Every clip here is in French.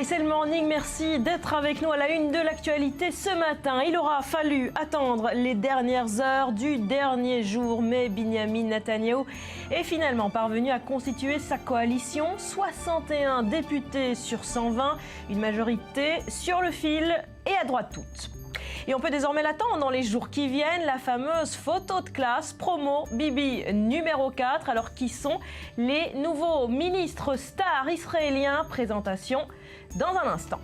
Bye, c'est le morning. Merci d'être avec nous à la une de l'actualité ce matin. Il aura fallu attendre les dernières heures du dernier jour, mais Binyamin Netanyahou est finalement parvenu à constituer sa coalition. 61 députés sur 120, une majorité sur le fil et à droite toute. Et on peut désormais l'attendre dans les jours qui viennent, la fameuse photo de classe promo Bibi numéro 4. Alors qui sont les nouveaux ministres stars israéliens? Présentation dans un instant.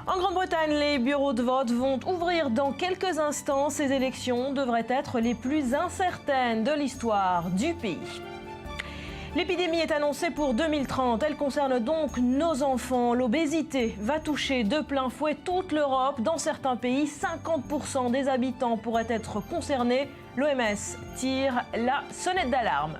En Grande-Bretagne, les bureaux de vote vont ouvrir dans quelques instants. Ces élections devraient être les plus incertaines de l'histoire du pays. L'épidémie est annoncée pour 2030. Elle concerne donc nos enfants. L'obésité va toucher de plein fouet toute l'Europe. Dans certains pays, 50% des habitants pourraient être concernés. L'OMS tire la sonnette d'alarme.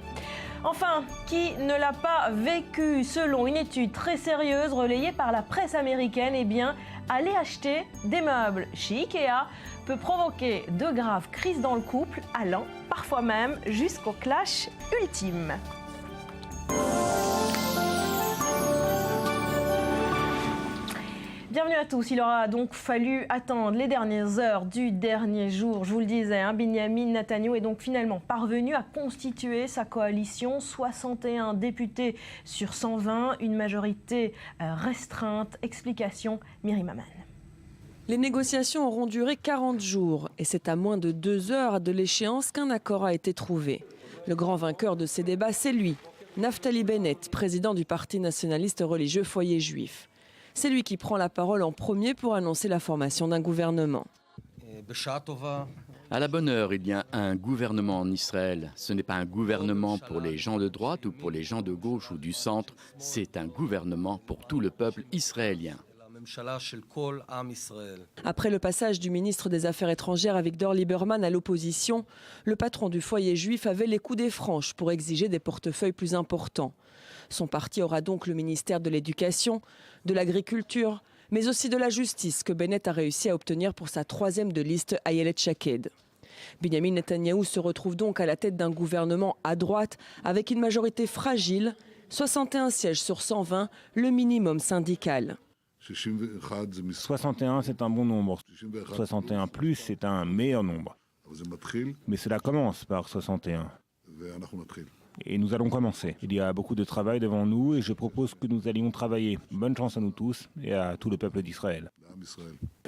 Enfin, qui ne l'a pas vécu? Selon une étude très sérieuse relayée par la presse américaine, eh bien, aller acheter des meubles chez Ikea peut provoquer de graves crises dans le couple, allant parfois même jusqu'au clash ultime. Bienvenue à tous. Il aura donc fallu attendre les dernières heures du dernier jour. Je vous le disais, Binyamin Netanyahou est donc finalement parvenu à constituer sa coalition. 61 députés sur 120, une majorité restreinte. Explication, Myriam Aman. Les négociations auront duré 40 jours et c'est à moins de 2 heures de l'échéance qu'un accord a été trouvé. Le grand vainqueur de ces débats, c'est lui, Naftali Bennett, président du parti nationaliste religieux Foyer Juif. C'est lui qui prend la parole en premier pour annoncer la formation d'un gouvernement. À la bonne heure, il y a un gouvernement en Israël. Ce n'est pas un gouvernement pour les gens de droite ou pour les gens de gauche ou du centre. C'est un gouvernement pour tout le peuple israélien. Après le passage du ministre des Affaires étrangères Avigdor Lieberman à l'opposition, le patron du Foyer Juif avait les coudées franches pour exiger des portefeuilles plus importants. Son parti aura donc le ministère de l'Éducation, de l'Agriculture, mais aussi de la Justice que Bennett a réussi à obtenir pour sa troisième de liste Ayelet Shaked. Binyamin Netanyahou se retrouve donc à la tête d'un gouvernement à droite avec une majorité fragile, 61 sièges sur 120, le minimum syndical. 61, c'est un bon nombre. 61 plus, c'est un meilleur nombre. Mais cela commence par 61. Et nous allons commencer. Il y a beaucoup de travail devant nous et je propose que nous allions travailler. Bonne chance à nous tous et à tout le peuple d'Israël.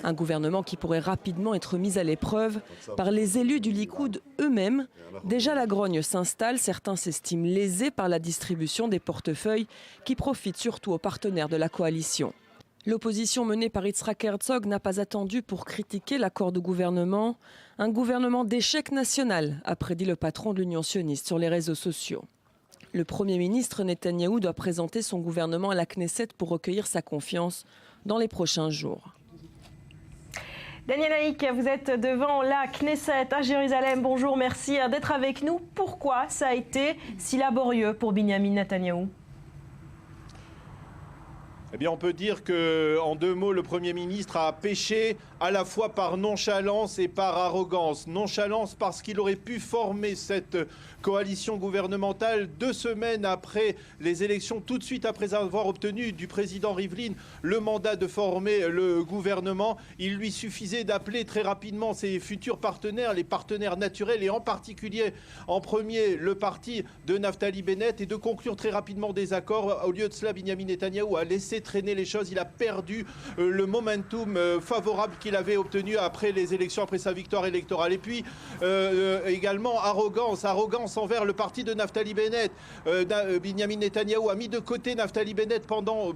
Un gouvernement qui pourrait rapidement être mis à l'épreuve par les élus du Likoud eux-mêmes. Déjà la grogne s'installe, certains s'estiment lésés par la distribution des portefeuilles qui profitent surtout aux partenaires de la coalition. L'opposition menée par Yitzhak Herzog n'a pas attendu pour critiquer l'accord de gouvernement. Un gouvernement d'échec national, a prédit le patron de l'Union sioniste sur les réseaux sociaux. Le Premier ministre Netanyahou doit présenter son gouvernement à la Knesset pour recueillir sa confiance dans les prochains jours. Daniel Haïk, vous êtes devant la Knesset à Jérusalem. Bonjour, merci d'être avec nous. Pourquoi ça a été si laborieux pour Binyamin Netanyahou ? Eh bien, on peut dire qu'en 2 mots, le Premier ministre a péché à la fois par nonchalance et par arrogance. Nonchalance parce qu'il aurait pu former cette coalition gouvernementale 2 semaines après les élections, tout de suite après avoir obtenu du président Rivlin le mandat de former le gouvernement. Il lui suffisait d'appeler très rapidement ses futurs partenaires, les partenaires naturels, et en particulier en premier le parti de Naftali Bennett, et de conclure très rapidement des accords. Au lieu de cela, Binyamin Netanyahou a laissé traîner les choses. Il a perdu le momentum favorable qu'il avait obtenu après les élections, après sa victoire électorale. Et puis également arrogance envers le parti de Naftali Bennett. Binyamin Netanyahou a mis de côté Naftali Bennett pendant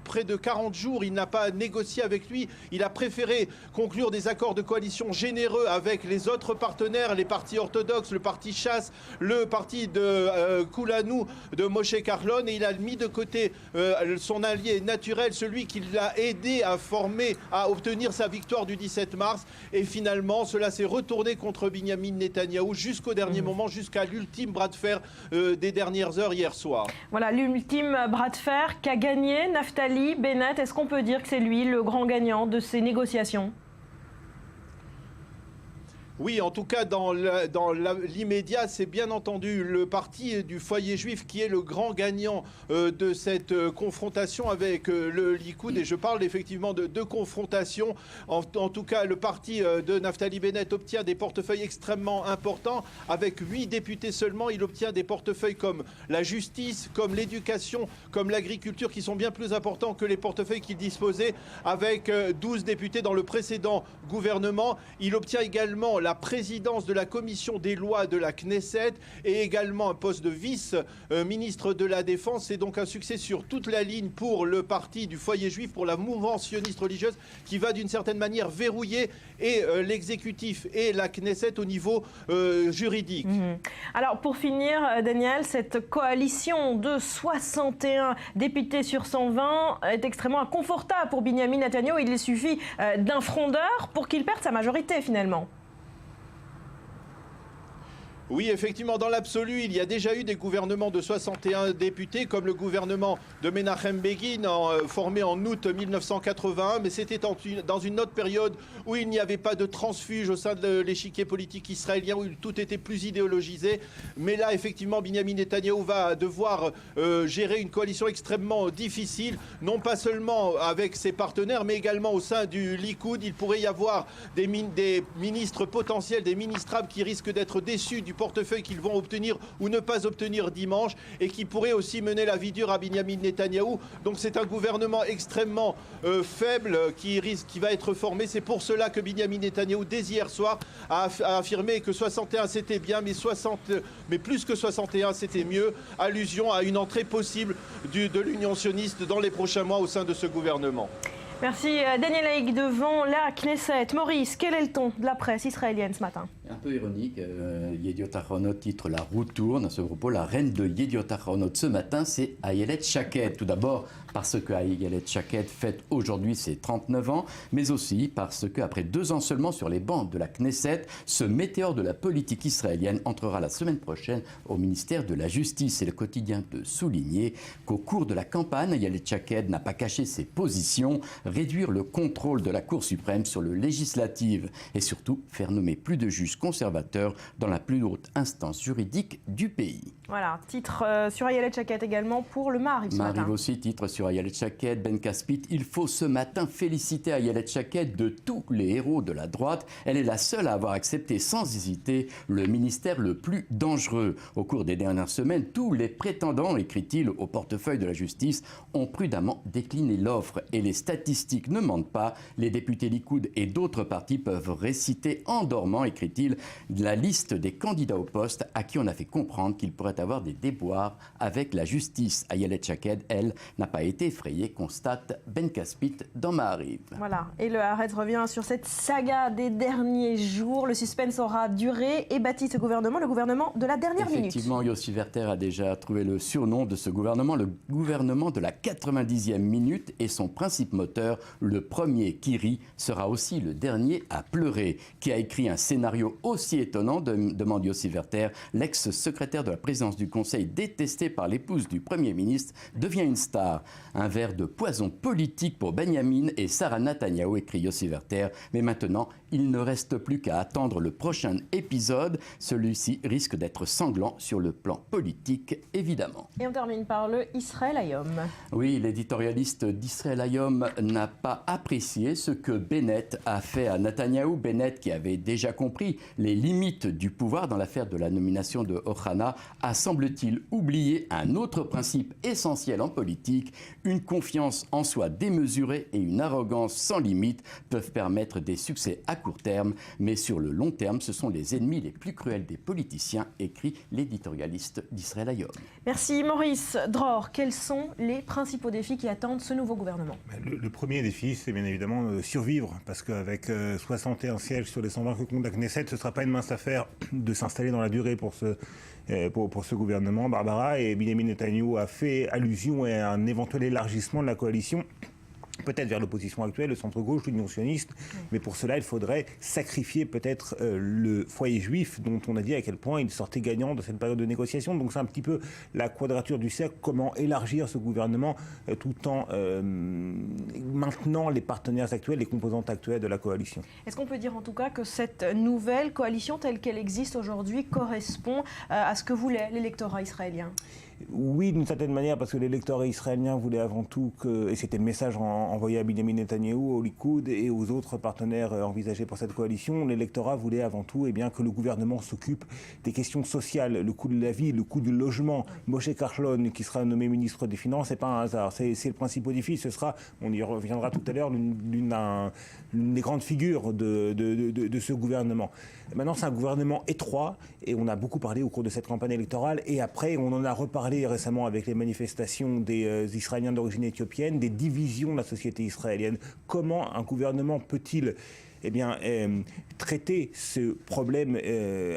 près de 40 jours. Il n'a pas négocié avec lui. Il a préféré conclure des accords de coalition généreux avec les autres partenaires, les partis orthodoxes, le parti Chasse, le parti de Kulanu de Moshe Kahlon, et il a mis de côté son allié naturel, celui qui l'a aidé à obtenir sa victoire du 17 mars. Et finalement, cela s'est retourné contre Binyamin Netanyahou jusqu'au dernier moment, jusqu'à l'ultime bras de fer des dernières heures hier soir. Voilà, l'ultime bras de fer qu'a gagné Naftali Bennett. Est-ce qu'on peut dire que c'est lui le grand gagnant de ces négociations ? Oui, en tout cas, dans l'immédiat, c'est bien entendu le parti du foyer juif qui est le grand gagnant de cette confrontation avec le Likoud. Et je parle effectivement de deux confrontations. En tout cas, le parti de Naftali Bennett obtient des portefeuilles extrêmement importants. Avec 8 députés seulement, il obtient des portefeuilles comme la justice, comme l'éducation, comme l'agriculture, qui sont bien plus importants que les portefeuilles qu'il disposait avec 12 députés dans le précédent gouvernement. Il obtient également la présidence de la commission des lois de la Knesset et également un poste de vice-ministre de la Défense. C'est donc un succès sur toute la ligne pour le parti du foyer juif, pour la mouvance sioniste religieuse qui va d'une certaine manière verrouiller et l'exécutif et la Knesset au niveau juridique. Alors pour finir, Daniel, cette coalition de 61 députés sur 120 est extrêmement inconfortable pour Binyamin Netanyahou. Il suffit d'un frondeur pour qu'il perde sa majorité finalement. Oui, effectivement, dans l'absolu, il y a déjà eu des gouvernements de 61 députés, comme le gouvernement de Menachem Begin, formé en août 1981, mais c'était dans une autre période où il n'y avait pas de transfuge au sein de l'échiquier politique israélien, où tout était plus idéologisé. Mais là, effectivement, Binyamin Netanyahou va devoir gérer une coalition extrêmement difficile, non pas seulement avec ses partenaires, mais également au sein du Likoud. Il pourrait y avoir des ministres potentiels, des ministrables qui risquent d'être déçus du portefeuille qu'ils vont obtenir ou ne pas obtenir dimanche et qui pourrait aussi mener la vie dure à Binyamin Netanyahou. Donc c'est un gouvernement extrêmement faible qui va être formé. C'est pour cela que Binyamin Netanyahou, dès hier soir, a affirmé que 61 c'était bien, mais plus que 61 c'était mieux. Allusion à une entrée possible de l'Union sioniste dans les prochains mois au sein de ce gouvernement. Merci Daniel Haïk devant la Knesset. Maurice, quel est le ton de la presse israélienne ce matin? Un peu ironique, Yediot Ahronot titre La roue tourne. À ce propos, la reine de Yediot Ahronot ce matin, c'est Ayelet Shaked. Tout d'abord parce que Ayelet Shaked fête aujourd'hui ses 39 ans, mais aussi parce qu'après 2 ans seulement sur les bancs de la Knesset, ce météore de la politique israélienne entrera la semaine prochaine au ministère de la Justice. Et le quotidien peut souligner qu'au cours de la campagne, Ayelet Shaked n'a pas caché ses positions, réduire le contrôle de la Cour suprême sur le législatif et surtout faire nommer plus de juges conservateurs dans la plus haute instance juridique du pays. Voilà, titre sur Ayelet Shaked également pour le Maariv ce matin. Maariv aussi, titre sur Ayelet Shaked, Ben Caspit. Il faut ce matin féliciter Ayelet Shaked de tous les héros de la droite. Elle est la seule à avoir accepté sans hésiter le ministère le plus dangereux. Au cours des dernières semaines, tous les prétendants, écrit-il, au portefeuille de la justice ont prudemment décliné l'offre. Et les statistiques ne mentent pas. Les députés Likoud et d'autres partis peuvent réciter en dormant, écrit-il, la liste des candidats au poste à qui on a fait comprendre qu'ils pourraient avoir des déboires avec la justice. Ayelet Shaked, elle, n'a pas été effrayée, constate Ben Caspit dans Maariv. Voilà, et le Haaretz revient sur cette saga des derniers jours. Le suspense aura duré et bâti ce gouvernement, le gouvernement de la dernière minute. Effectivement, Yossi Werther a déjà trouvé le surnom de ce gouvernement, le gouvernement de la 90e minute, et son principe moteur, le premier qui rit, sera aussi le dernier à pleurer. Qui a écrit un scénario aussi étonnant, demande Yossi Werther. L'ex-secrétaire de la présidence du Conseil, détesté par l'épouse du Premier ministre, devient une star. Un verre de poison politique pour Benjamin et Sarah Netanyahou, écrit Yossi Werther. Mais maintenant, il ne reste plus qu'à attendre le prochain épisode. Celui-ci risque d'être sanglant sur le plan politique, évidemment. Et on termine par le Israël Hayom. Oui, l'éditorialiste d'Israël Hayom n'a pas apprécié ce que Bennett a fait à Netanyahou. Bennett, qui avait déjà compris les limites du pouvoir dans l'affaire de la nomination de Ohana, a, semble-t-il, oublié un autre principe essentiel en politique. Une confiance en soi démesurée et une arrogance sans limite peuvent permettre des succès à court terme, mais sur le long terme, ce sont les ennemis les plus cruels des politiciens, écrit l'éditorialiste d'Israël Hayom. Merci Maurice. Dror, quels sont les principaux défis qui attendent ce nouveau gouvernement? Le premier défi, c'est bien évidemment survivre, parce qu'avec 61 sièges sur les 120 que compte la Knesset, ce ne sera pas une mince affaire de s'installer dans la durée pour ce gouvernement. Barbara, et Binyamin Netanyahou a fait allusion à un éventuel élargissement de la coalition peut-être vers l'opposition actuelle, le centre-gauche, l'Union sioniste, mais pour cela, il faudrait sacrifier peut-être le foyer juif, dont on a dit à quel point il sortait gagnant de cette période de négociation. Donc c'est un petit peu la quadrature du cercle, comment élargir ce gouvernement tout en maintenant les partenaires actuels, les composantes actuelles de la coalition. Est-ce qu'on peut dire en tout cas que cette nouvelle coalition telle qu'elle existe aujourd'hui correspond à ce que voulait l'électorat israélien ? Oui, d'une certaine manière, parce que l'électorat israélien voulait avant tout que, et c'était le message envoyé à Benjamin Netanyahou, au Likoud et aux autres partenaires envisagés pour cette coalition, l'électorat voulait avant tout que le gouvernement s'occupe des questions sociales, le coût de la vie, le coût du logement. Moshe Kachlon, qui sera nommé ministre des Finances, c'est pas un hasard, c'est le principal défi, ce sera, on y reviendra tout à l'heure, l'une des grandes figures de ce gouvernement. Maintenant, c'est un gouvernement étroit, et on a beaucoup parlé au cours de cette campagne électorale, et après, on en a reparlé récemment avec les manifestations des Israéliens d'origine éthiopienne, des divisions de la société israélienne. Comment un gouvernement peut-il traiter ce problème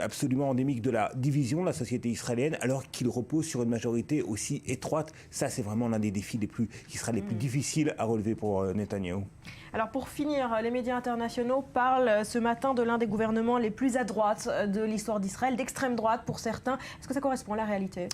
absolument endémique de la division de la société israélienne alors qu'il repose sur une majorité aussi étroite? Ça, c'est vraiment l'un des défis qui sera les plus difficiles à relever pour Netanyahou. Alors pour finir, les médias internationaux parlent ce matin de l'un des gouvernements les plus à droite de l'histoire d'Israël, d'extrême droite pour certains. Est-ce que ça correspond à la réalité ?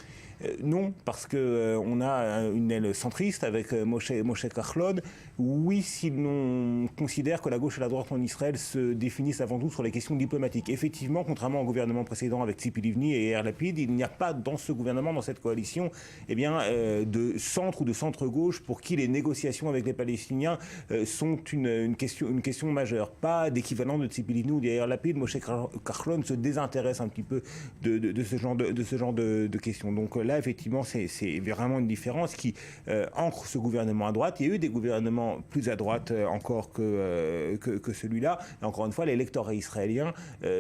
Non, parce qu'on a une aile centriste avec Moshe Kachlon. Oui, si l'on considère que la gauche et la droite en Israël se définissent avant tout sur les questions diplomatiques. Effectivement, contrairement au gouvernement précédent avec Tzipi Livni et Yair Lapid, il n'y a pas dans ce gouvernement, dans cette coalition, de centre ou de centre-gauche pour qui les négociations avec les Palestiniens sont une question majeure. Pas d'équivalent de Tzipi Livni ou de Yair Lapid. Moshe Kachlon se désintéresse un petit peu de ce genre de questions. Donc là, effectivement, c'est vraiment une différence qui ancre ce gouvernement à droite. Il y a eu des gouvernements plus à droite encore que celui-là. Et encore une fois, l'électorat israélien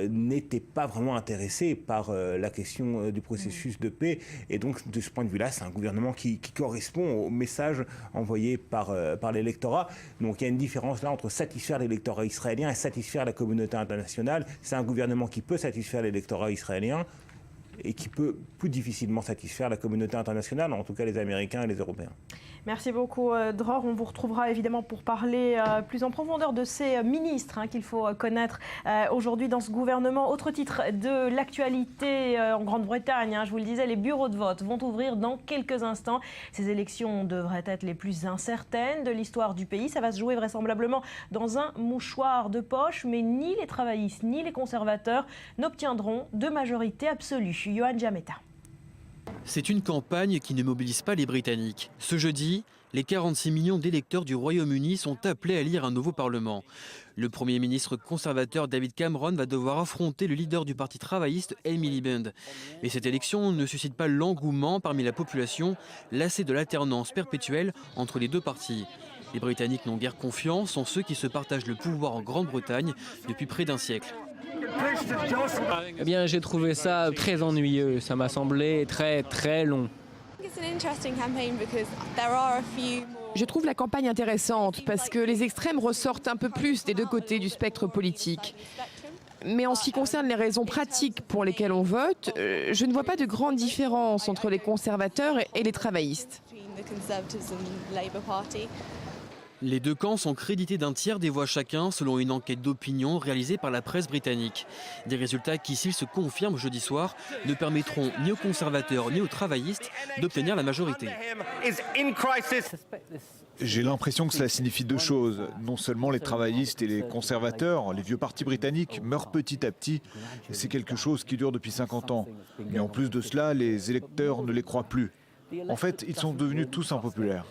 n'était pas vraiment intéressé par la question du processus de paix. Et donc, de ce point de vue-là, c'est un gouvernement qui correspond au message envoyé par l'électorat. Donc, il y a une différence là entre satisfaire l'électorat israélien et satisfaire la communauté internationale. C'est un gouvernement qui peut satisfaire l'électorat israélien et qui peut plus difficilement satisfaire la communauté internationale, en tout cas les Américains et les Européens. Merci beaucoup Dror. On vous retrouvera évidemment pour parler plus en profondeur de ces ministres qu'il faut connaître aujourd'hui dans ce gouvernement. Autre titre de l'actualité en Grande-Bretagne, je vous le disais, les bureaux de vote vont ouvrir dans quelques instants. Ces élections devraient être les plus incertaines de l'histoire du pays. Ça va se jouer vraisemblablement dans un mouchoir de poche, mais ni les travaillistes ni les conservateurs n'obtiendront de majorité absolue. Yohann Jameta. C'est une campagne qui ne mobilise pas les Britanniques. Ce jeudi, les 46 millions d'électeurs du Royaume-Uni sont appelés à élire un nouveau Parlement. Le Premier ministre conservateur David Cameron va devoir affronter le leader du Parti travailliste, Amy Miliband. Mais cette élection ne suscite pas l'engouement parmi la population, lassée de l'alternance perpétuelle entre les deux partis. Les Britanniques n'ont guère confiance en ceux qui se partagent le pouvoir en Grande-Bretagne depuis près d'un siècle. Eh bien, j'ai trouvé ça très ennuyeux. Ça m'a semblé très, très long. Je trouve la campagne intéressante parce que les extrêmes ressortent un peu plus des deux côtés du spectre politique. Mais en ce qui concerne les raisons pratiques pour lesquelles on vote, je ne vois pas de grande différence entre les conservateurs et les travaillistes. Les deux camps sont crédités d'un tiers des voix chacun selon une enquête d'opinion réalisée par la presse britannique. Des résultats qui, s'ils se confirment jeudi soir, ne permettront ni aux conservateurs ni aux travaillistes d'obtenir la majorité. J'ai l'impression que cela signifie deux choses. Non seulement les travaillistes et les conservateurs, les vieux partis britanniques meurent petit à petit. C'est quelque chose qui dure depuis 50 ans. Mais en plus de cela, les électeurs ne les croient plus. En fait, ils sont devenus tous impopulaires.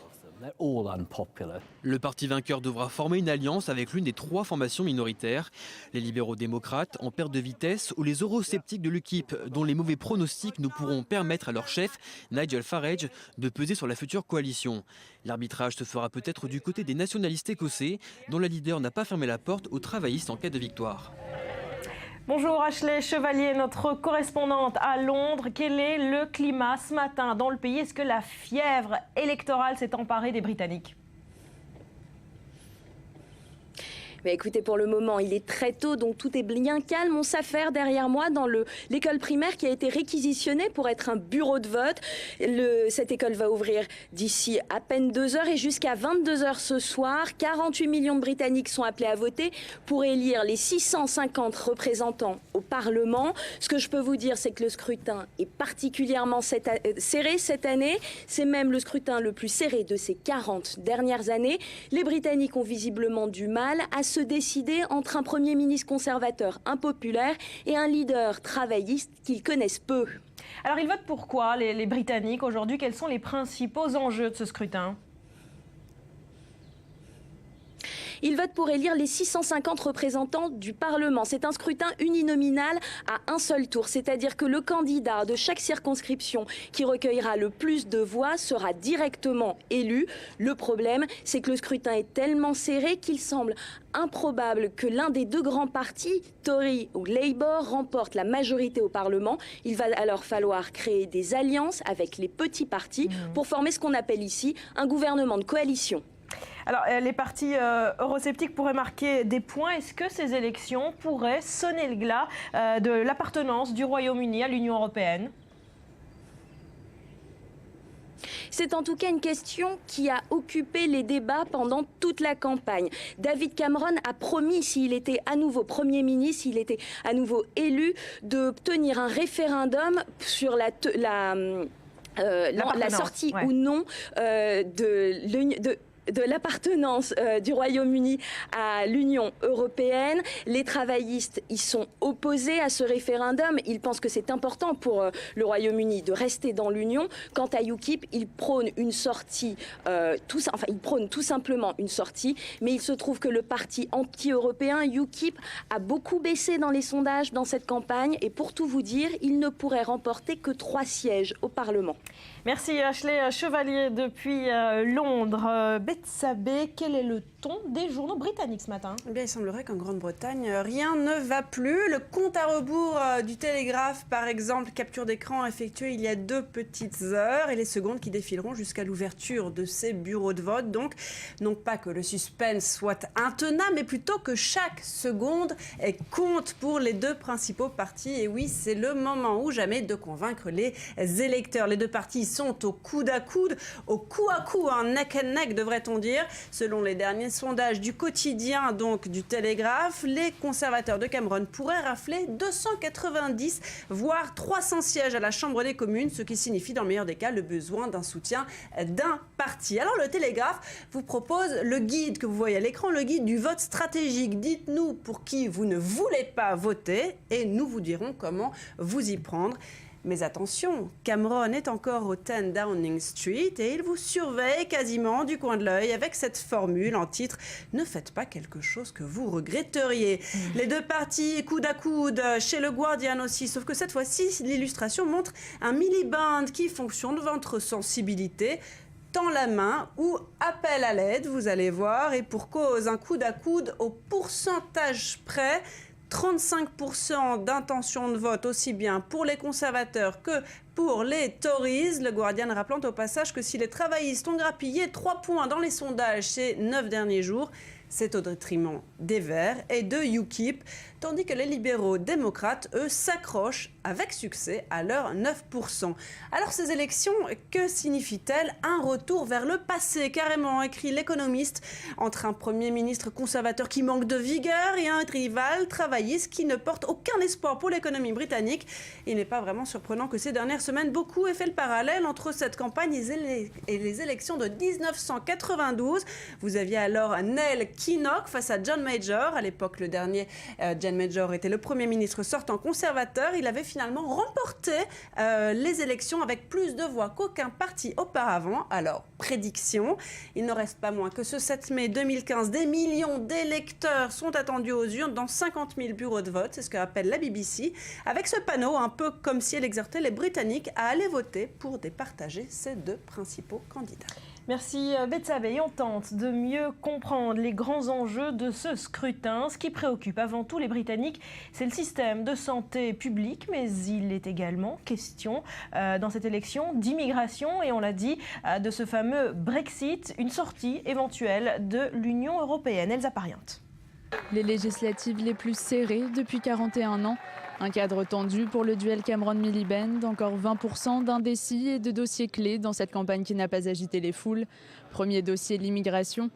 Le parti vainqueur devra former une alliance avec l'une des trois formations minoritaires, les libéraux-démocrates en perte de vitesse ou les eurosceptiques de l'UKIP, dont les mauvais pronostics ne pourront permettre à leur chef, Nigel Farage, de peser sur la future coalition. L'arbitrage se fera peut-être du côté des nationalistes écossais, dont la leader n'a pas fermé la porte aux travaillistes en cas de victoire. Bonjour Ashley Chevalier, notre correspondante à Londres. Quel est le climat ce matin dans le pays? Est-ce que la fièvre électorale s'est emparée des Britanniques? Mais écoutez, pour le moment, il est très tôt, donc tout est bien calme. On s'affaire derrière moi dans l'école primaire qui a été réquisitionnée pour être un bureau de vote. Cette école va ouvrir d'ici à peine 2 heures et jusqu'à 22 heures ce soir. 48 millions de Britanniques sont appelés à voter pour élire les 650 représentants au Parlement. Ce que je peux vous dire, c'est que le scrutin est particulièrement serré cette année. C'est même le scrutin le plus serré de ces 40 dernières années. Les Britanniques ont visiblement du mal à se décider entre un Premier ministre conservateur impopulaire et un leader travailliste qu'ils connaissent peu. Alors ils votent pour quoi, les Britanniques, aujourd'hui? Quels sont les principaux enjeux de ce scrutin? Ils votent pour élire les 650 représentants du Parlement. C'est un scrutin uninominal à un seul tour, c'est-à-dire que le candidat de chaque circonscription qui recueillera le plus de voix sera directement élu. Le problème, c'est que le scrutin est tellement serré qu'il semble improbable que l'un des deux grands partis, Tory ou Labour, remporte la majorité au Parlement. Il va alors falloir créer des alliances avec les petits partis pour former ce qu'on appelle ici un gouvernement de coalition. Alors, les partis eurosceptiques pourraient marquer des points. Est-ce que ces élections pourraient sonner le glas de l'appartenance du Royaume-Uni à l'Union européenne ? C'est en tout cas une question qui a occupé les débats pendant toute la campagne. David Cameron a promis, s'il était à nouveau Premier ministre, s'il était à nouveau élu, d'obtenir un référendum sur la sortie ou non de l'appartenance du Royaume-Uni à l'Union européenne. Les travaillistes y sont opposés à ce référendum. Ils pensent que c'est important pour le Royaume-Uni de rester dans l'Union. Quant à UKIP, ils prônent une sortie, ils prônent tout simplement une sortie. Mais il se trouve que le parti anti-européen UKIP a beaucoup baissé dans les sondages dans cette campagne. Et pour tout vous dire, il ne pourrait remporter que 3 sièges au Parlement. Merci Ashley Chevalier depuis Londres. Bethsabée, quel est le ton des journaux britanniques ce matin? Eh bien, il semblerait qu'en Grande-Bretagne, rien ne va plus. Le compte à rebours du Télégraphe, par exemple, capture d'écran effectuée il y a 2 petites heures et les secondes qui défileront jusqu'à l'ouverture de ces bureaux de vote. Donc, non pas que le suspense soit intenable, mais plutôt que chaque seconde compte pour les 2 principaux partis. Et oui, c'est le moment ou jamais de convaincre les électeurs. Les 2 partis sont au coude à coude, au cou à cou, neck and neck devrait-on dire. Selon les derniers sondages du quotidien, donc du Télégraphe, les conservateurs de Cameron pourraient rafler 290 voire 300 sièges à la Chambre des communes, ce qui signifie dans le meilleur des cas le besoin d'un soutien d'un parti. Alors le Télégraphe vous propose le guide que vous voyez à l'écran, le guide du vote stratégique. Dites-nous pour qui vous ne voulez pas voter et nous vous dirons comment vous y prendre. Mais attention, Cameron est encore au 10 Downing Street et il vous surveille quasiment du coin de l'œil avec cette formule en titre « Ne faites pas quelque chose que vous regretteriez ». Les 2 partis coude à coude chez le Guardian aussi, sauf que cette fois-ci, l'illustration montre un Miliband qui fonctionne de votre sensibilité. Tend la main ou appel à l'aide, vous allez voir, et pour cause, un coude à coude au pourcentage près. 35% d'intention de vote aussi bien pour les conservateurs que pour les Tories. Le Guardian rappelant au passage que si les travaillistes ont grappillé 3 points dans les sondages ces 9 derniers jours, c'est au détriment des Verts et de UKIP, tandis que les libéraux démocrates, eux, s'accrochent avec succès à leurs 9%. Alors ces élections, que signifient-elles? Un retour vers le passé, carrément, écrit l'économiste, entre un Premier ministre conservateur qui manque de vigueur et un rival travailliste qui ne porte aucun espoir pour l'économie britannique. Il n'est pas vraiment surprenant que ces dernières semaines, beaucoup aient fait le parallèle entre cette campagne et les élections de 1992. Vous aviez alors Neil Kinnock face à John Major. À l'époque, le dernier, John Major, était le Premier ministre sortant conservateur. Il avait finalement remporté les élections avec plus de voix qu'aucun parti auparavant. Alors, prédiction, il ne reste pas moins que ce 7 mai 2015, des millions d'électeurs sont attendus aux urnes dans 50 000 bureaux de vote, c'est ce qu'appelle la BBC, avec ce panneau, un peu comme si elle exhortait les Britanniques à aller voter pour départager ces 2 principaux candidats. Merci Bethsabée. On tente de mieux comprendre les grands enjeux de ce scrutin. Ce qui préoccupe avant tout les Britanniques, c'est le système de santé publique, mais il est également question dans cette élection d'immigration et on l'a dit, de ce fameux Brexit, une sortie éventuelle de l'Union européenne. Elsa Pariente. Les législatives les plus serrées depuis 41 ans. Un cadre tendu pour le duel Cameron-Miliband, encore 20% d'indécis et de dossiers clés dans cette campagne qui n'a pas agité les foules. Premier dossier, l'immigration.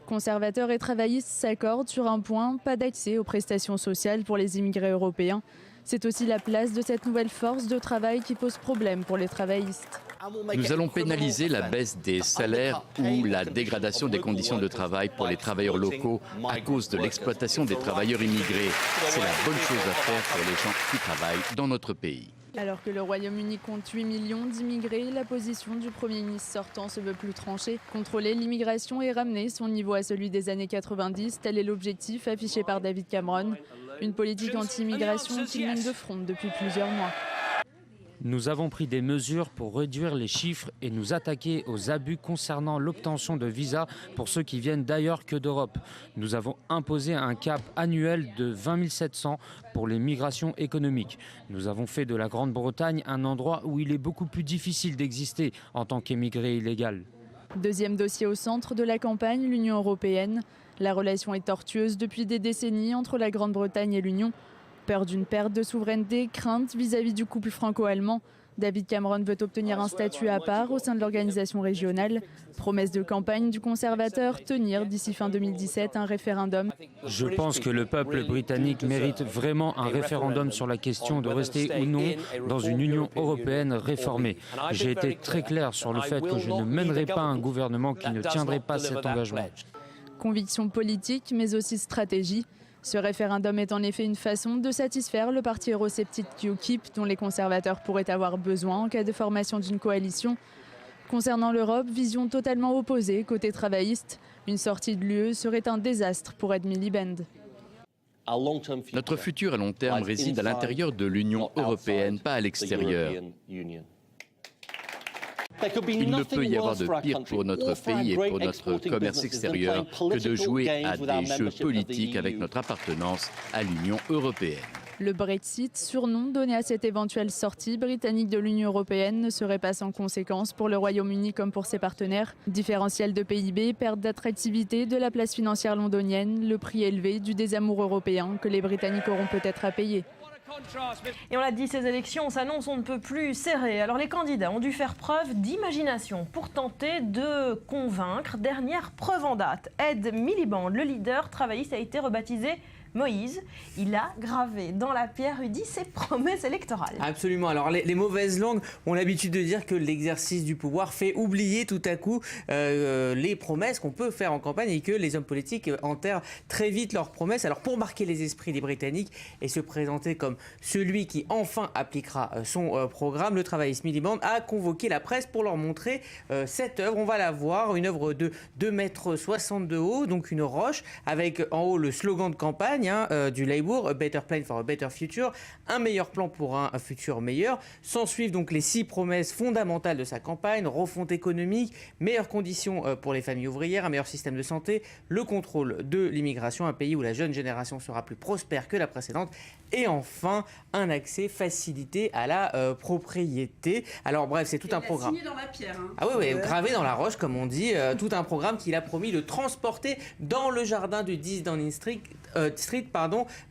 Conservateurs et travaillistes s'accordent sur un point, pas d'accès aux prestations sociales pour les immigrés européens. C'est aussi la place de cette nouvelle force de travail qui pose problème pour les travaillistes. Nous allons pénaliser la baisse des salaires ou la dégradation des conditions de travail pour les travailleurs locaux à cause de l'exploitation des travailleurs immigrés. C'est la bonne chose à faire pour les gens qui travaillent dans notre pays. Alors que le Royaume-Uni compte 8 millions d'immigrés, la position du Premier ministre sortant se veut plus tranchée. Contrôler l'immigration et ramener son niveau à celui des années 90, tel est l'objectif affiché par David Cameron. Une politique anti-immigration qui mine de front depuis plusieurs mois. Nous avons pris des mesures pour réduire les chiffres et nous attaquer aux abus concernant l'obtention de visas pour ceux qui viennent d'ailleurs que d'Europe. Nous avons imposé un cap annuel de 20 700 pour les migrations économiques. Nous avons fait de la Grande-Bretagne un endroit où il est beaucoup plus difficile d'exister en tant qu'émigré illégal. Deuxième dossier au centre de la campagne, l'Union européenne. La relation est tortueuse depuis des décennies entre la Grande-Bretagne et l'Union. Peur d'une perte de souveraineté, crainte vis-à-vis du couple franco-allemand. David Cameron veut obtenir un statut à part au sein de l'organisation régionale. Promesse de campagne du conservateur, tenir d'ici fin 2017 un référendum. Je pense que le peuple britannique mérite vraiment un référendum sur la question de rester ou non dans une Union européenne réformée. J'ai été très clair sur le fait que je ne mènerai pas un gouvernement qui ne tiendrait pas cet engagement. Conviction politique, mais aussi stratégie. Ce référendum est en effet une façon de satisfaire le parti eurosceptique UKIP dont les conservateurs pourraient avoir besoin en cas de formation d'une coalition. Concernant l'Europe, vision totalement opposée côté travailliste. Une sortie de l'UE serait un désastre pour Ed Miliband. Notre futur à long terme réside à l'intérieur de l'Union européenne, pas à l'extérieur. Il ne peut y avoir de pire pour notre pays et pour notre commerce extérieur que de jouer à des jeux politiques avec notre appartenance à l'Union européenne. Le Brexit, surnom donné à cette éventuelle sortie britannique de l'Union européenne, ne serait pas sans conséquences pour le Royaume-Uni comme pour ses partenaires. Différentiel de PIB, perte d'attractivité de la place financière londonienne, le prix élevé du désamour européen que les Britanniques auront peut-être à payer. Et on l'a dit, ces élections s'annoncent on ne peut plus serrées. Alors les candidats ont dû faire preuve d'imagination pour tenter de convaincre. Dernière preuve en date, Ed Miliband, le leader travailliste, a été rebaptisé Moïse. Il a gravé dans la pierre Udi ses promesses électorales. Absolument. Alors les mauvaises langues ont l'habitude de dire que l'exercice du pouvoir fait oublier tout à coup les promesses qu'on peut faire en campagne et que les hommes politiques enterrent très vite leurs promesses. Alors pour marquer les esprits des Britanniques et se présenter comme celui qui enfin appliquera son programme, le travailliste Miliband a convoqué la presse pour leur montrer cette œuvre. On va la voir, une œuvre de 2,60 m de haut, donc une roche avec en haut le slogan de campagne du Labour, A Better Plan for a Better Future, un meilleur plan pour un futur meilleur. S'en suivent donc les 6 promesses fondamentales de sa campagne: refonte économique, meilleures conditions pour les familles ouvrières, un meilleur système de santé, le contrôle de l'immigration, un pays où la jeune génération sera plus prospère que la précédente, et enfin un accès facilité à la propriété. Alors bref, c'est tout un programme. Signé dans la pierre. Ah oui, gravé dans la roche, comme on dit, tout un programme qu'il a promis de transporter dans le jardin du 10 Downing Street,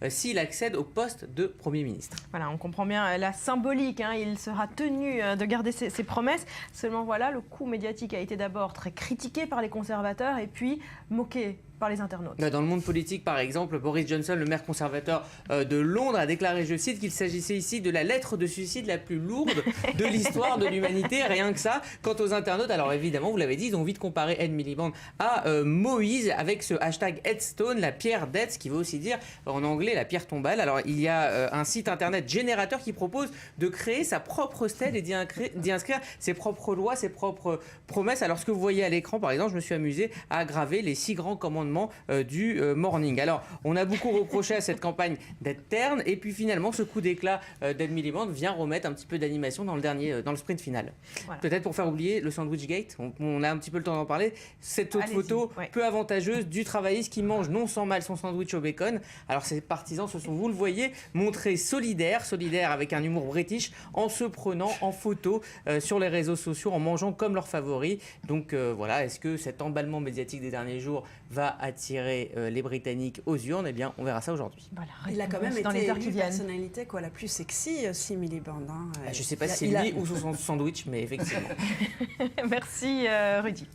s'il accède au poste de Premier ministre. Voilà, on comprend bien la symbolique. Il sera tenu de garder ses promesses. Seulement voilà, le coup médiatique a été d'abord très critiqué par les conservateurs et puis moqué par les internautes. Dans le monde politique, par exemple, Boris Johnson, le maire conservateur de Londres, a déclaré, je cite, qu'il s'agissait ici de la lettre de suicide la plus lourde de l'histoire de l'humanité, rien que ça. Quant aux internautes, alors évidemment, vous l'avez dit, ils ont vite comparé Ed Miliband à Moïse avec ce hashtag Headstone, la pierre d'Ed, ce qui veut aussi dire en anglais la pierre tombale. Alors il y a un site internet générateur qui propose de créer sa propre stèle et d'y inscrire ses propres lois, ses propres promesses. Alors ce que vous voyez à l'écran, par exemple, je me suis amusé à graver les 6 grands commandements du Morning. Alors, on a beaucoup reproché à cette campagne d'être terne, et puis finalement, ce coup d'éclat d'Ed Miliband vient remettre un petit peu d'animation dans le sprint final. Voilà. Peut-être pour faire oublier le sandwich gate, on a un petit peu le temps d'en parler, cette autre photo peu avantageuse du travailliste qui mange non sans mal son sandwich au bacon. Alors, ses partisans se sont, vous le voyez, montrés solidaires avec un humour british, en se prenant en photo sur les réseaux sociaux, en mangeant comme leurs favoris. Donc voilà, est-ce que cet emballement médiatique des derniers jours va attirer les Britanniques aux urnes, eh bien, on verra ça aujourd'hui. Voilà, il a quand même dans été les heures qui élue viennent. personnalité la plus sexy aussi, Miliband. Je ne sais pas si c'est lui ou son sandwich, mais effectivement. Merci Rudy.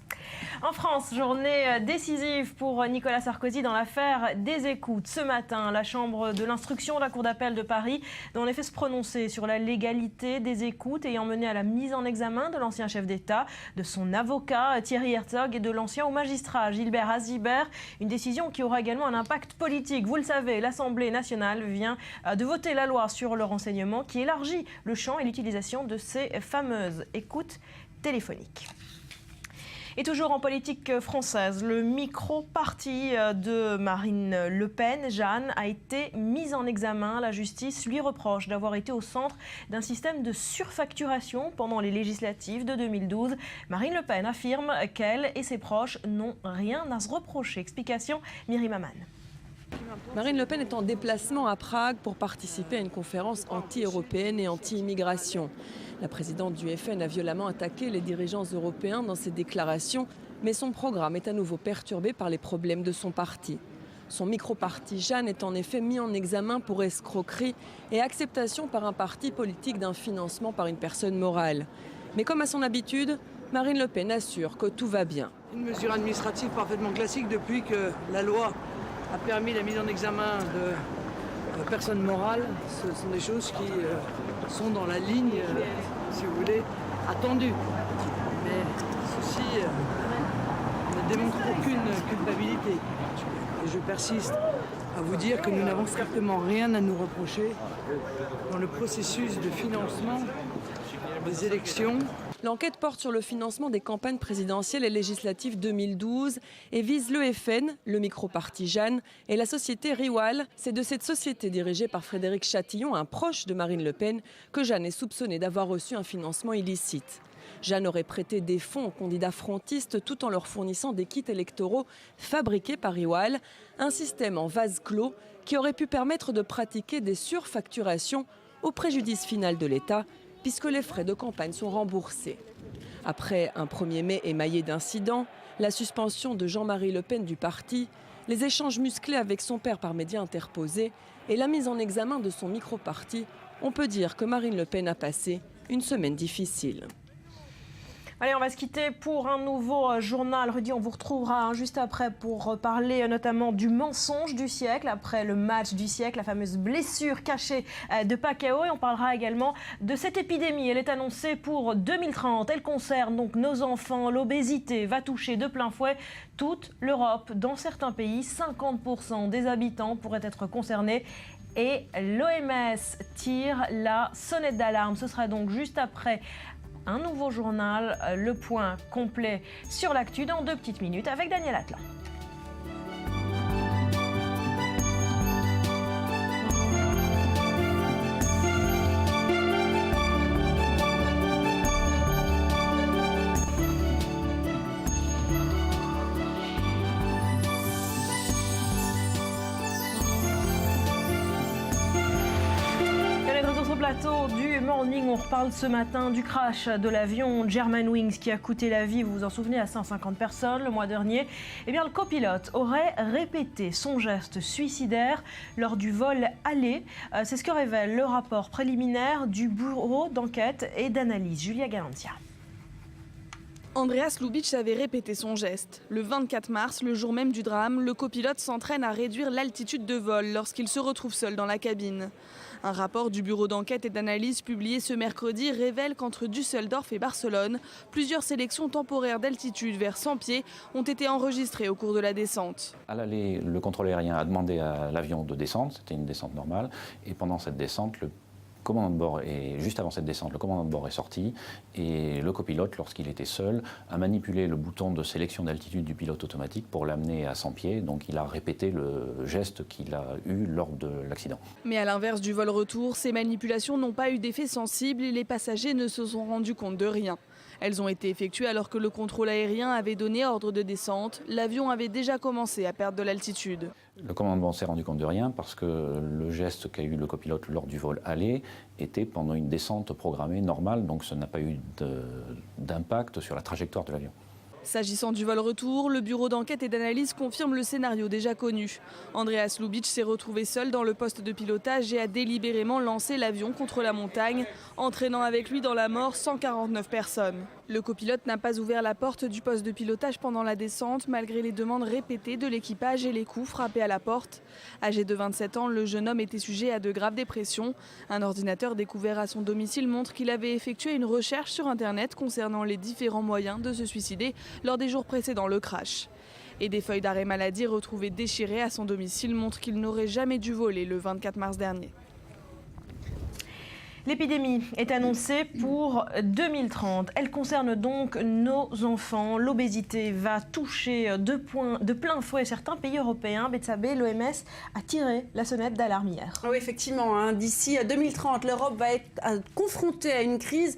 En France, journée décisive pour Nicolas Sarkozy dans l'affaire des écoutes. Ce matin, la Chambre de l'instruction de la Cour d'appel de Paris doit en effet se prononcer sur la légalité des écoutes ayant mené à la mise en examen de l'ancien chef d'État, de son avocat Thierry Herzog et de l'ancien haut magistrat Gilbert Azibert. Une décision qui aura également un impact politique. Vous le savez, l'Assemblée nationale vient de voter la loi sur le renseignement qui élargit le champ et l'utilisation de ces fameuses écoutes téléphoniques. Et toujours en politique française, le micro-parti de Marine Le Pen, Jeanne, a été mis en examen. La justice lui reproche d'avoir été au centre d'un système de surfacturation pendant les législatives de 2012. Marine Le Pen affirme qu'elle et ses proches n'ont rien à se reprocher. Explication, Myriam Aman. Marine Le Pen est en déplacement à Prague pour participer à une conférence anti-européenne et anti-immigration. La présidente du FN a violemment attaqué les dirigeants européens dans ses déclarations, mais son programme est à nouveau perturbé par les problèmes de son parti. Son micro-parti Jeanne est en effet mis en examen pour escroquerie et acceptation par un parti politique d'un financement par une personne morale. Mais comme à son habitude, Marine Le Pen assure que tout va bien. Une mesure administrative parfaitement classique depuis que la loi a permis la mise en examen de personnes morales. Ce sont des choses qui sont dans la ligne, si vous voulez, attendue. Mais ceci ne démontre aucune culpabilité. Et je persiste à vous dire que nous n'avons strictement rien à nous reprocher dans le processus de financement des élections. L'enquête porte sur le financement des campagnes présidentielles et législatives 2012 et vise le FN, le micro-parti Jeanne, et la société Riwal. C'est de cette société dirigée par Frédéric Chatillon, un proche de Marine Le Pen, que Jeanne est soupçonnée d'avoir reçu un financement illicite. Jeanne aurait prêté des fonds aux candidats frontistes tout en leur fournissant des kits électoraux fabriqués par Riwal, un système en vase clos qui aurait pu permettre de pratiquer des surfacturations au préjudice final de l'État, puisque les frais de campagne sont remboursés. Après un 1er mai émaillé d'incidents, la suspension de Jean-Marie Le Pen du parti, les échanges musclés avec son père par médias interposés et la mise en examen de son micro-parti, on peut dire que Marine Le Pen a passé une semaine difficile. Allez, on va se quitter pour un nouveau journal. Rudy, on vous retrouvera juste après pour parler notamment du mensonge du siècle, après le match du siècle, la fameuse blessure cachée de Pacquiao. Et on parlera également de cette épidémie. Elle est annoncée pour 2030. Elle concerne donc nos enfants. L'obésité va toucher de plein fouet toute l'Europe. Dans certains pays, 50% des habitants pourraient être concernés. Et l'OMS tire la sonnette d'alarme. Ce sera donc juste après un nouveau journal, le point complet sur l'actu dans 2 petites minutes avec Daniel Atlan. Plateau du Morning, on reparle ce matin du crash de l'avion Germanwings qui a coûté la vie, vous vous en souvenez, à 150 personnes le mois dernier. Eh bien, le copilote aurait répété son geste suicidaire lors du vol aller. C'est ce que révèle le rapport préliminaire du bureau d'enquête et d'analyse. Julia Galantia. Andreas Lubitsch avait répété son geste. Le 24 mars, le jour même du drame, le copilote s'entraîne à réduire l'altitude de vol lorsqu'il se retrouve seul dans la cabine. Un rapport du bureau d'enquête et d'analyse publié ce mercredi révèle qu'entre Düsseldorf et Barcelone, plusieurs sélections temporaires d'altitude vers 100 pieds ont été enregistrées au cours de la descente. À l'aller, le contrôle aérien a demandé à l'avion de descendre, c'était une descente normale, et pendant cette descente, le commandant de bord juste avant cette descente, le commandant de bord est sorti et le copilote, lorsqu'il était seul, a manipulé le bouton de sélection d'altitude du pilote automatique pour l'amener à 100 pieds. Donc il a répété le geste qu'il a eu lors de l'accident. Mais à l'inverse du vol retour, ces manipulations n'ont pas eu d'effet sensible et les passagers ne se sont rendus compte de rien. Elles ont été effectuées alors que le contrôle aérien avait donné ordre de descente. L'avion avait déjà commencé à perdre de l'altitude. Le commandant s'est rendu compte de rien parce que le geste qu'a eu le copilote lors du vol aller était pendant une descente programmée normale, donc ça n'a pas eu d'impact sur la trajectoire de l'avion. S'agissant du vol retour, le bureau d'enquête et d'analyse confirme le scénario déjà connu. Andreas Lubitsch s'est retrouvé seul dans le poste de pilotage et a délibérément lancé l'avion contre la montagne, entraînant avec lui dans la mort 149 personnes. Le copilote n'a pas ouvert la porte du poste de pilotage pendant la descente, malgré les demandes répétées de l'équipage et les coups frappés à la porte. Âgé de 27 ans, le jeune homme était sujet à de graves dépressions. Un ordinateur découvert à son domicile montre qu'il avait effectué une recherche sur Internet concernant les différents moyens de se suicider lors des jours précédant le crash. Et des feuilles d'arrêt maladie retrouvées déchirées à son domicile montrent qu'il n'aurait jamais dû voler le 24 mars dernier. L'épidémie est annoncée pour 2030. Elle concerne donc nos enfants. L'obésité va toucher de plein fouet certains pays européens. Betsabé, l'OMS a tiré la sonnette d'alarme hier. Oui, effectivement. D'ici 2030, l'Europe va être confrontée à une crise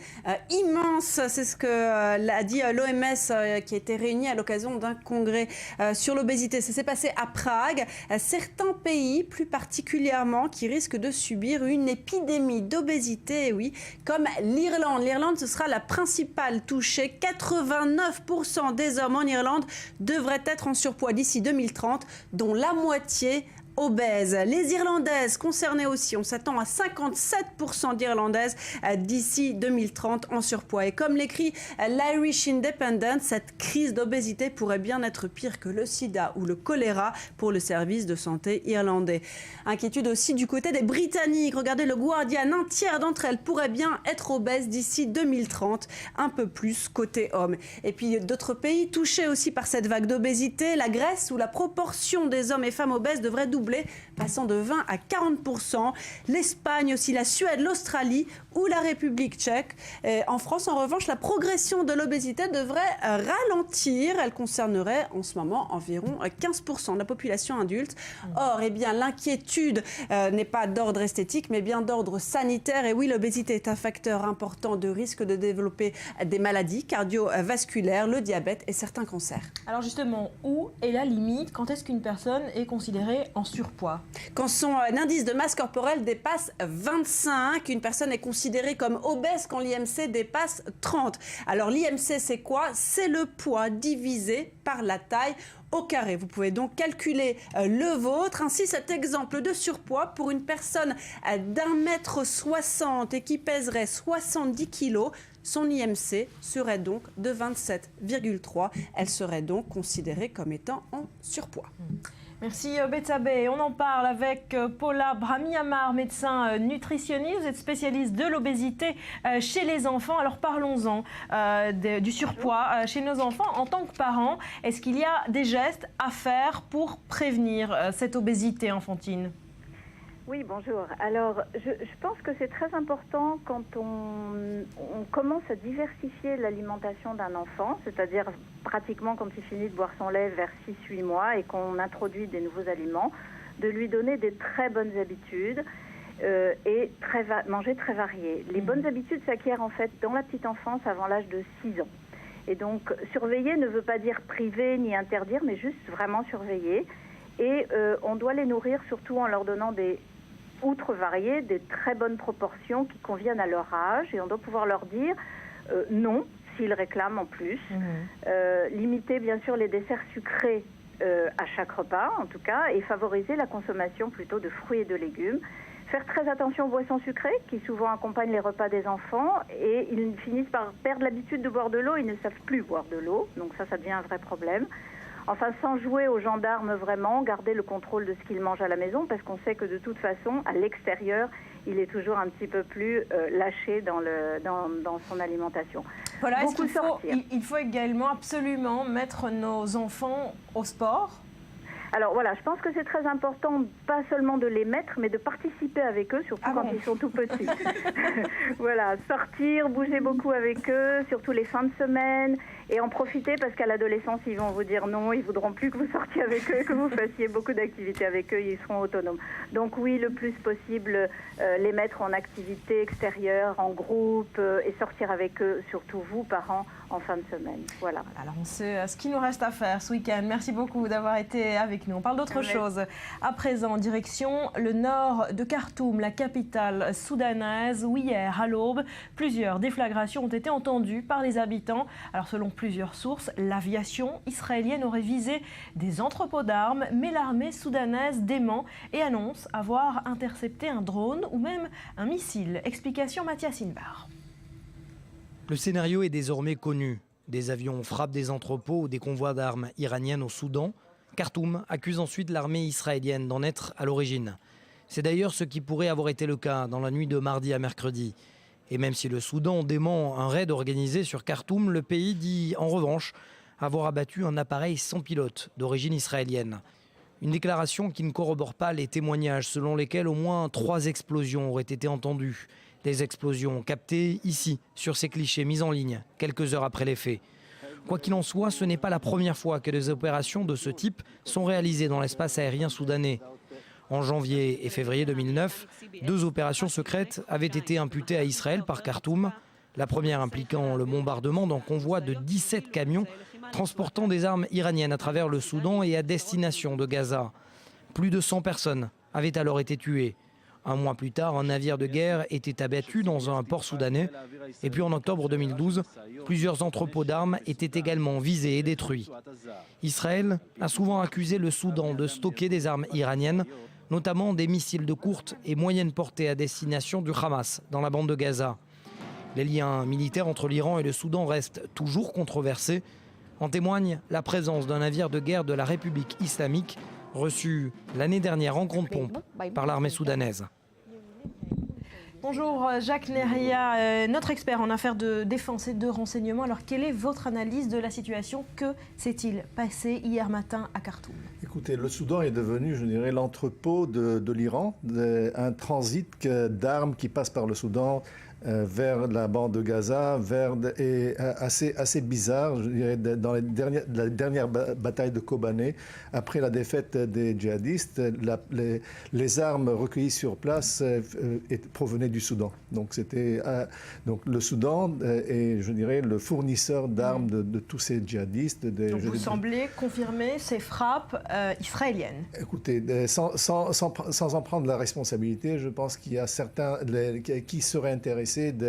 immense. C'est ce que l'a dit l'OMS qui a été réunie à l'occasion d'un congrès sur l'obésité. Ça s'est passé à Prague. Certains pays, plus particulièrement, qui risquent de subir une épidémie d'obésité. Oui, comme l'Irlande. L'Irlande, ce sera la principale touchée. 89% des hommes en Irlande devraient être en surpoids d'ici 2030, dont la moitié obèses. Les Irlandaises concernées aussi, on s'attend à 57% d'Irlandaises d'ici 2030 en surpoids. Et comme l'écrit l'Irish Independent, cette crise d'obésité pourrait bien être pire que le sida ou le choléra pour le service de santé irlandais. Inquiétude aussi du côté des Britanniques. Regardez le Guardian, un tiers d'entre elles pourraient bien être obèses d'ici 2030, un peu plus côté hommes. Et puis d'autres pays touchés aussi par cette vague d'obésité, la Grèce où la proportion des hommes et femmes obèses devrait doubler, passant de 20 à 40%. L'Espagne aussi, la Suède, l'Australie ou la République tchèque. Et en France, en revanche, la progression de l'obésité devrait ralentir. Elle concernerait en ce moment environ 15% de la population adulte. Or, eh bien, l'inquiétude n'est pas d'ordre esthétique, mais bien d'ordre sanitaire. Et oui, l'obésité est un facteur important de risque de développer des maladies cardiovasculaires, le diabète et certains cancers. Alors justement, où est la limite? Quand est-ce qu'une personne est considérée en surpoids? Quand son indice de masse corporelle dépasse 25, une personne est considérée comme obèse quand l'IMC dépasse 30. Alors l'IMC, c'est quoi? C'est le poids divisé par la taille au carré. Vous pouvez donc calculer le vôtre. Ainsi, cet exemple de surpoids pour une personne d'1,60 m et qui pèserait 70 kg, son IMC serait donc de 27,3. Elle serait donc considérée comme étant en surpoids. Merci Betsabé. On en parle avec Paula Brahmiamar, médecin nutritionniste. Vous êtes spécialiste de l'obésité chez les enfants. Alors parlons-en du surpoids chez nos enfants. En tant que parents, est-ce qu'il y a des gestes à faire pour prévenir cette obésité infantile ? Oui, bonjour. Alors, je pense que c'est très important quand on commence à diversifier l'alimentation d'un enfant, c'est-à-dire pratiquement quand il finit de boire son lait vers 6-8 mois et qu'on introduit des nouveaux aliments, de lui donner des très bonnes habitudes et manger très varié. Les bonnes habitudes s'acquièrent en fait dans la petite enfance avant l'âge de 6 ans. Et donc, surveiller ne veut pas dire priver ni interdire, mais juste vraiment surveiller. Et on doit les nourrir surtout en leur donnant outre variés, des très bonnes proportions qui conviennent à leur âge, et on doit pouvoir leur dire non s'ils réclament en plus. Limiter bien sûr les desserts sucrés à chaque repas en tout cas, et favoriser la consommation plutôt de fruits et de légumes. Faire très attention aux boissons sucrées qui souvent accompagnent les repas des enfants, et ils finissent par perdre l'habitude de boire de l'eau, ils ne savent plus boire de l'eau, donc ça devient un vrai problème. Enfin, sans jouer aux gendarmes vraiment, garder le contrôle de ce qu'il mange à la maison, parce qu'on sait que de toute façon, à l'extérieur, il est toujours un petit peu plus lâché dans son alimentation. Voilà, il faut également absolument mettre nos enfants au sport? Alors voilà, je pense que c'est très important, pas seulement de les mettre, mais de participer avec eux, surtout quand ils sont tout petits. Voilà, sortir, bouger beaucoup avec eux, surtout les fins de semaine, et en profiter parce qu'à l'adolescence, ils vont vous dire non, ils voudront plus que vous sortiez avec eux, que vous fassiez beaucoup d'activités avec eux, ils seront autonomes. Donc oui, le plus possible, les mettre en activité extérieure, en groupe, et sortir avec eux, surtout vous, parents, en fin de semaine. Voilà. Alors on sait ce qu'il nous reste à faire ce week-end. Merci beaucoup d'avoir été avec avec nous. On parle d'autre chose. À présent, direction le nord de Khartoum, la capitale soudanaise, où hier, à l'aube, plusieurs déflagrations ont été entendues par les habitants. Alors, selon plusieurs sources, l'aviation israélienne aurait visé des entrepôts d'armes, mais l'armée soudanaise dément et annonce avoir intercepté un drone ou même un missile. Explication Mathias Inbar. Le scénario est désormais connu. Des avions frappent des entrepôts ou des convois d'armes iraniennes au Soudan. Khartoum accuse ensuite l'armée israélienne d'en être à l'origine. C'est d'ailleurs ce qui pourrait avoir été le cas dans la nuit de mardi à mercredi. Et même si le Soudan dément un raid organisé sur Khartoum, le pays dit en revanche avoir abattu un appareil sans pilote d'origine israélienne. Une déclaration qui ne corrobore pas les témoignages selon lesquels au moins 3 explosions auraient été entendues. Des explosions captées ici, sur ces clichés mis en ligne, quelques heures après les faits. Quoi qu'il en soit, ce n'est pas la première fois que des opérations de ce type sont réalisées dans l'espace aérien soudanais. En janvier et février 2009, 2 opérations secrètes avaient été imputées à Israël par Khartoum. La première impliquant le bombardement d'un convoi de 17 camions transportant des armes iraniennes à travers le Soudan et à destination de Gaza. Plus de 100 personnes avaient alors été tuées. Un mois plus tard, un navire de guerre était abattu dans un port soudanais. Et puis en octobre 2012, plusieurs entrepôts d'armes étaient également visés et détruits. Israël a souvent accusé le Soudan de stocker des armes iraniennes, notamment des missiles de courte et moyenne portée à destination du Hamas dans la bande de Gaza. Les liens militaires entre l'Iran et le Soudan restent toujours controversés. En témoigne la présence d'un navire de guerre de la République islamique reçu l'année dernière en grande pompe par l'armée soudanaise. Bonjour Jacques Neria, notre expert en affaires de défense et de renseignement. Alors quelle est votre analyse de la situation? Que s'est-il passé hier matin à Khartoum? Écoutez, le Soudan est devenu, je dirais, l'entrepôt de l'Iran, un transit d'armes qui passe par le Soudan vers la bande de Gaza, assez bizarre, je dirais, dans la dernière bataille de Kobané, après la défaite des djihadistes, les armes recueillies sur place provenaient du Soudan. Donc donc le Soudan est, je dirais, le fournisseur d'armes de tous ces djihadistes. Donc vous semblez confirmer ces frappes israéliennes? Écoutez, sans en prendre la responsabilité, je pense qu'il y a certains qui seraient intéressés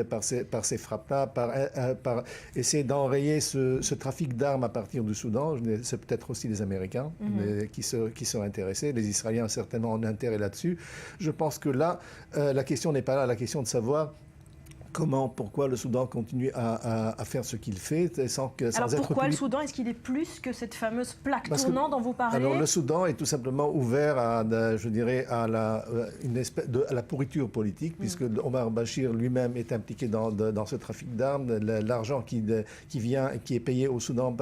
par ces frappes-là, par essayer d'enrayer ce trafic d'armes à partir du Soudan. C'est peut-être aussi les Américains qui seraient intéressés. Les Israéliens ont certainement un intérêt là-dessus. Je pense que là, la question n'est pas là. La question de savoir pourquoi le Soudan continue à faire ce qu'il fait sans Alors être pourquoi le Soudan? Est-ce qu'il est plus que cette fameuse plaque tournante dont vous parlez? Alors le Soudan est tout simplement ouvert à la pourriture politique, puisque Omar Bachir lui-même est impliqué dans ce trafic d'armes. L'argent qui est payé au Soudan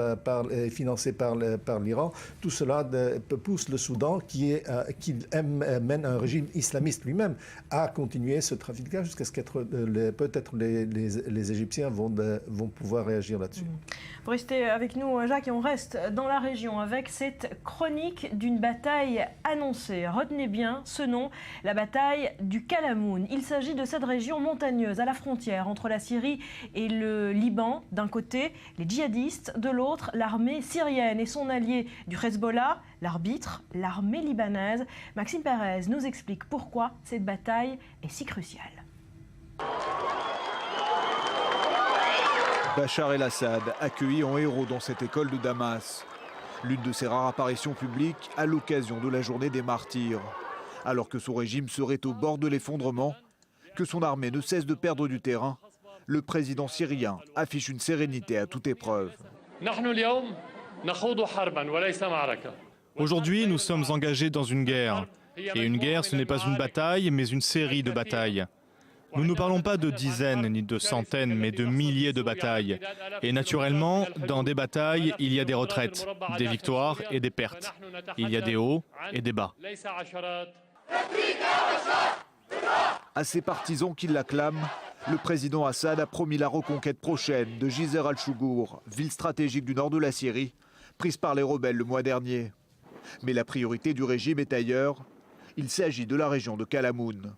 financé par l'Iran, tout cela pousse le Soudan qui mène un régime islamiste lui-même à continuer ce trafic-là jusqu'à ce qu'être peut-être les Égyptiens vont pouvoir réagir là-dessus. Vous restez avec nous, Jacques, et on reste dans la région avec cette chronique d'une bataille annoncée. Retenez bien ce nom, la bataille du Kalamoun. Il s'agit de cette région montagneuse à la frontière entre la Syrie et le Liban. D'un côté, les djihadistes, de l'autre, l'armée syrienne et son allié du Hezbollah, l'arbitre, l'armée libanaise. Maxime Perez nous explique pourquoi cette bataille est si cruciale. Bachar el-Assad, accueilli en héros dans cette école de Damas. L'une de ses rares apparitions publiques à l'occasion de la journée des martyrs. Alors que son régime serait au bord de l'effondrement, que son armée ne cesse de perdre du terrain, le président syrien affiche une sérénité à toute épreuve. Aujourd'hui, nous sommes engagés dans une guerre. Et une guerre, ce n'est pas une bataille, mais une série de batailles. Nous ne parlons pas de dizaines ni de centaines, mais de milliers de batailles. Et naturellement, dans des batailles, il y a des retraites, des victoires et des pertes. Il y a des hauts et des bas. À ses partisans qui l'acclament, le président Assad a promis la reconquête prochaine de Jizr al-Shugur, ville stratégique du nord de la Syrie, prise par les rebelles le mois dernier. Mais la priorité du régime est ailleurs. Il s'agit de la région de Kalamoun.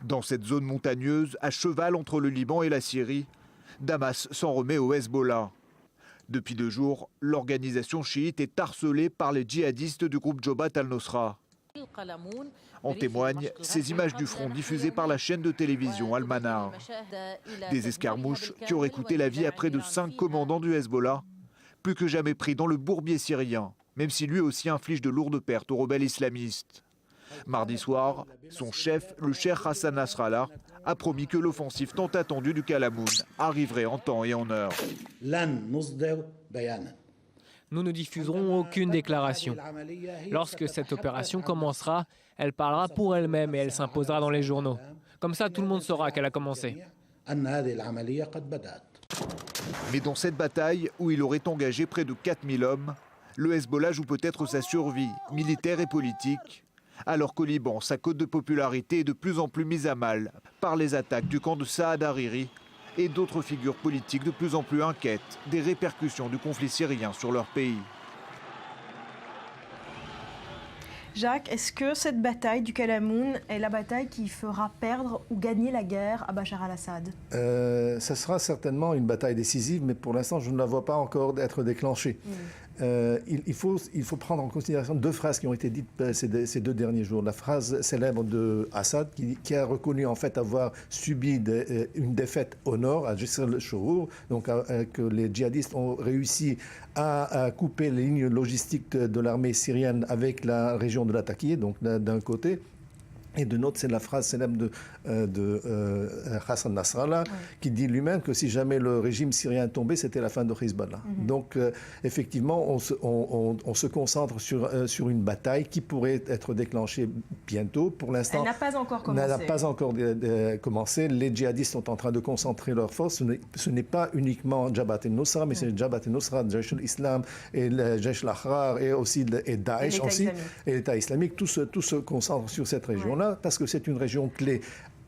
Dans cette zone montagneuse, à cheval entre le Liban et la Syrie, Damas s'en remet au Hezbollah. Depuis 2 jours, l'organisation chiite est harcelée par les djihadistes du groupe Jobat al-Nosra. En témoignent ces images du front diffusées par la chaîne de télévision Al-Manar. Des escarmouches qui auraient coûté la vie à près de 5 commandants du Hezbollah, plus que jamais pris dans le bourbier syrien, même si lui aussi inflige de lourdes pertes aux rebelles islamistes. Mardi soir, son chef, le cheikh Hassan Nasrallah, a promis que l'offensive tant attendue du Kalamoun arriverait en temps et en heure. Nous ne diffuserons aucune déclaration. Lorsque cette opération commencera, elle parlera pour elle-même et elle s'imposera dans les journaux. Comme ça, tout le monde saura qu'elle a commencé. Mais dans cette bataille, où il aurait engagé près de 4000 hommes, le Hezbollah joue peut-être sa survie militaire et politique, alors qu'au Liban, sa cote de popularité est de plus en plus mise à mal par les attaques du camp de Saad Hariri et d'autres figures politiques de plus en plus inquiètes des répercussions du conflit syrien sur leur pays. Jacques, est-ce que cette bataille du Kalamoun est la bataille qui fera perdre ou gagner la guerre à Bachar al-Assad? Ça sera certainement une bataille décisive, mais pour l'instant, je ne la vois pas encore être déclenchée. Il faut prendre en considération 2 phrases qui ont été dites ces 2 derniers jours. La phrase célèbre de Assad qui a reconnu en fait avoir subi une défaite au nord à Jisr al-Shourour, donc que les djihadistes ont réussi à couper les lignes logistiques de l'armée syrienne avec la région de Latakia, donc d'un côté. Et de l'autre, c'est la phrase célèbre de Hassan Nasrallah, qui dit lui-même que si jamais le régime syrien tombait, c'était la fin de Hezbollah. Donc, effectivement, on se concentre sur une bataille qui pourrait être déclenchée bientôt. Pour l'instant, elle n'a pas encore commencé. Elle n'a pas encore commencé. Les djihadistes sont en train de concentrer leurs forces. Ce n'est pas uniquement Jabhat al-Nusra, mais c'est Jabhat al-Nusra, Jaish al-Islam, et le Jaish al-Ahrar, et aussi et Daesh aussi, et l'État islamique. Tout se concentre sur cette région-là. Parce que c'est une région clé.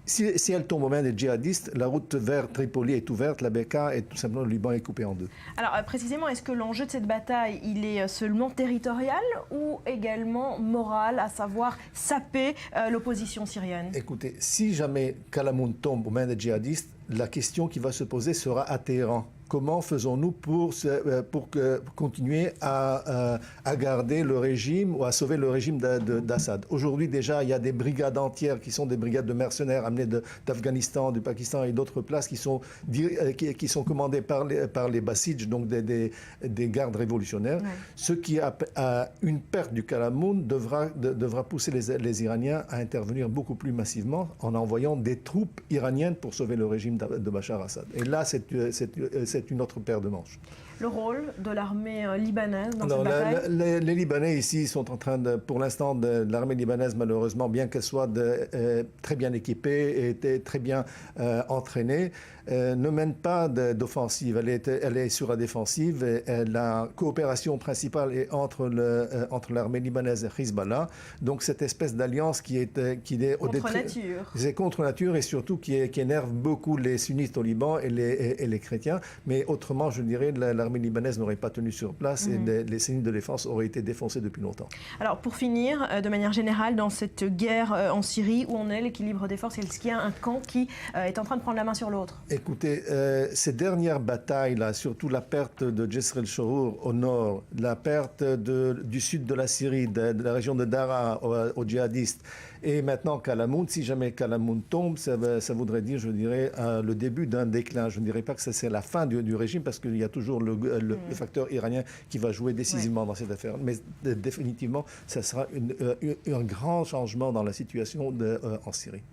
Si elle tombe aux mains des djihadistes, la route vers Tripoli est ouverte, la Bekaa et tout simplement le Liban est coupé en 2. Alors précisément, est-ce que l'enjeu de cette bataille, il est seulement territorial ou également moral, à savoir saper l'opposition syrienne? Écoutez, si jamais Kalamoun tombe aux mains des djihadistes, la question qui va se poser sera à Téhéran. Comment faisons-nous pour continuer à garder le régime ou à sauver le régime d'Assad? Aujourd'hui, déjà, il y a des brigades entières qui sont des brigades de mercenaires amenées d'Afghanistan, du Pakistan et d'autres places qui sont commandées par les Bassidj, donc des gardes révolutionnaires. Ouais. Ce qui a une perte du Kalamoun devra pousser les Iraniens à intervenir beaucoup plus massivement en envoyant des troupes iraniennes pour sauver le régime de Bachar al-Assad. Et là, c'est une autre paire de manches. Le rôle de l'armée libanaise dans cette bataille? Les Libanais ici sont en train pour l'instant, l'armée libanaise, malheureusement, bien qu'elle soit très bien équipée et très bien entraînée, ne mène pas d'offensive. Elle est sur la défensive. Et la coopération principale est entre l'armée libanaise et Hezbollah. Donc cette espèce d'alliance qui est contre nature. C'est contre nature et surtout qui énerve beaucoup les sunnites au Liban et les chrétiens. Mais autrement, je dirais, l'armée libanaise n'aurait pas tenu sur place et les signes de défense auraient été défoncés depuis longtemps. Alors pour finir, de manière générale, dans cette guerre en Syrie, où on est l'équilibre des forces? Est-ce qu'il y a un camp qui est en train de prendre la main sur l'autre? Écoutez, ces dernières batailles-là, surtout la perte de Jisr al-Shourour au nord, la perte du sud de la Syrie, de la région de Daraa aux djihadistes, et maintenant Kalamoun, si jamais Kalamoun tombe, ça voudrait dire, je dirais, le début d'un déclin. Je ne dirais pas que c'est la fin du régime, parce qu'il y a toujours le facteur iranien qui va jouer décisivement dans cette affaire. Mais définitivement, ça sera un grand changement dans la situation en Syrie.